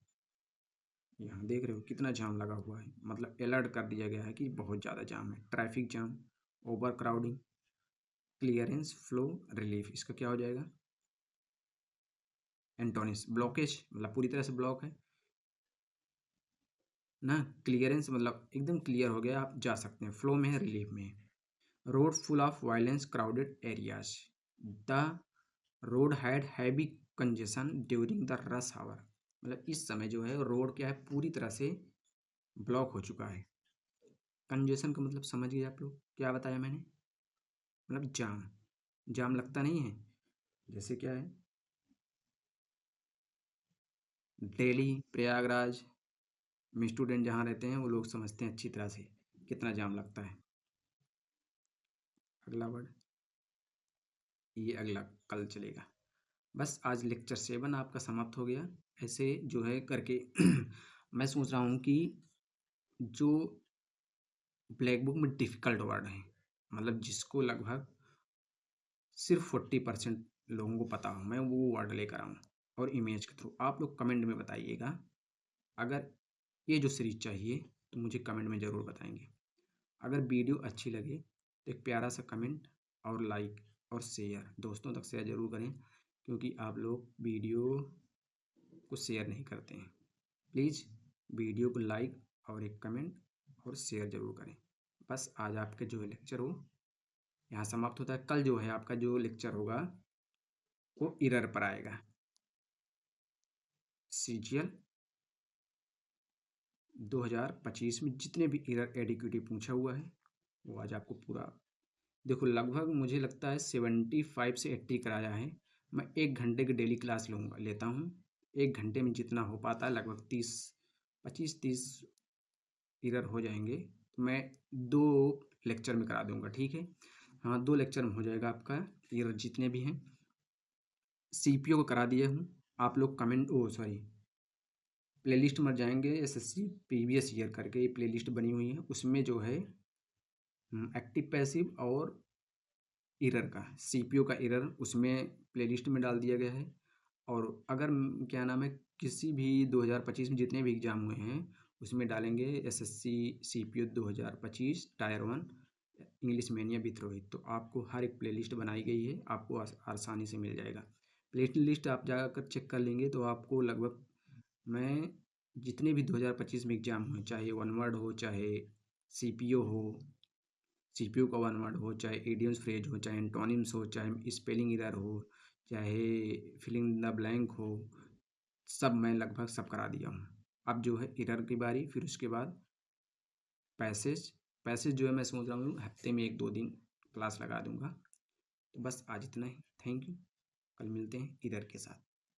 यहाँ देख रहे हो कितना जाम लगा हुआ है, मतलब अलर्ट कर दिया गया है कि बहुत ज़्यादा जाम है। Traffic jam, over crowding, clearance, flow, relief. इसका क्या हो जाएगा? एंटोनिस। ब्लॉकेज मतलब पूरी तरह से ब्लॉक है ना। क्लियरेंस मतलब एकदम क्लियर हो गया, आप जा सकते हैं। फ्लो में है, रिलीफ में है। Road full of violence crowded areas, the road had heavy congestion during the rush hour. मतलब इस समय जो है रोड क्या है, पूरी तरह से ब्लॉक हो चुका है। कंजेशन का मतलब समझ गए आप लोग, क्या बताया मैंने, मतलब जाम। जाम लगता नहीं है, जैसे क्या है, दिल्ली प्रयागराज में स्टूडेंट जहाँ रहते हैं वो लोग समझते हैं अच्छी तरह से कितना जाम लगता है। अगला वर्ड, ये अगला कल चलेगा। बस आज लेक्चर 7 आपका समाप्त हो गया। ऐसे जो है करके मैं सोच रहा हूँ कि जो ब्लैक बुक में डिफ़िकल्ट वर्ड हैं, मतलब जिसको लगभग सिर्फ 40% लोगों को पता हो, मैं वो वर्ड लेकर आऊँ और इमेज के थ्रू आप लोग कमेंट में बताइएगा। अगर ये जो सीरीज चाहिए तो मुझे कमेंट में ज़रूर बताएंगे। अगर वीडियो अच्छी लगे तो एक प्यारा सा कमेंट और लाइक और शेयर, दोस्तों तक शेयर ज़रूर करें, क्योंकि आप लोग वीडियो को शेयर नहीं करते हैं। प्लीज़ वीडियो को लाइक और एक कमेंट और शेयर ज़रूर करें। बस आज आपके जो लेक्चर हो यहाँ समाप्त होता है। कल जो है आपका जो लेक्चर होगा वो एरर पर आएगा। सीजीएल 2025 में जितने भी एरर एडिक्विटी पूछा हुआ है वो आज आपको पूरा, देखो लगभग मुझे लगता है 75 से 80 कराया है। मैं 1 घंटे की डेली क्लास लेता हूँ। 1 घंटे में जितना हो पाता है लगभग 25-30 एरर हो जाएंगे, तो मैं 2 लेक्चर में करा दूंगा, ठीक है। हाँ 2 लेक्चर में हो जाएगा आपका एरर जितने भी हैं। सीपीओ को करा दिया हूँ। आप लोग कमेंट प्लेलिस्ट में जाएंगे, एसएससी प्रीवियस ईयर करके ये प्लेलिस्ट बनी हुई है, उसमें जो है एक्टिव पैसिव और एरर का, सीपीओ का एरर उसमें प्लेलिस्ट में डाल दिया गया है। और अगर क्या नाम है, किसी भी 2025 में जितने भी एग्ज़ाम हुए हैं उसमें डालेंगे SSC CPO 2025 tyre 1 English mania with Rohit, तो आपको हर एक प्लेलिस्ट बनाई गई है, आपको आसानी से मिल जाएगा। प्ले लिस्ट आप जाकर चेक कर लेंगे तो आपको लगभग, मैं जितने भी 2025 में एग्ज़ाम हुए, चाहे वन वर्ड हो, चाहे सीपीओ हो, सीपीयू का वन वर्ड हो, चाहे इडियम्स फ्रेज हो, चाहे एंटोनिम्स हो, चाहे स्पेलिंग एरर हो, चाहे फिलिंग द ब्लैंक हो, सब मैं लगभग सब करा दिया हूँ। अब जो है एरर की बारी, फिर उसके बाद पैसेज। पैसेज जो है मैं सोच रहा हूँ हफ्ते में 1-2 दिन क्लास लगा दूंगा। तो बस आज इतना ही, थैंक यू। कल मिलते हैं एरर के साथ।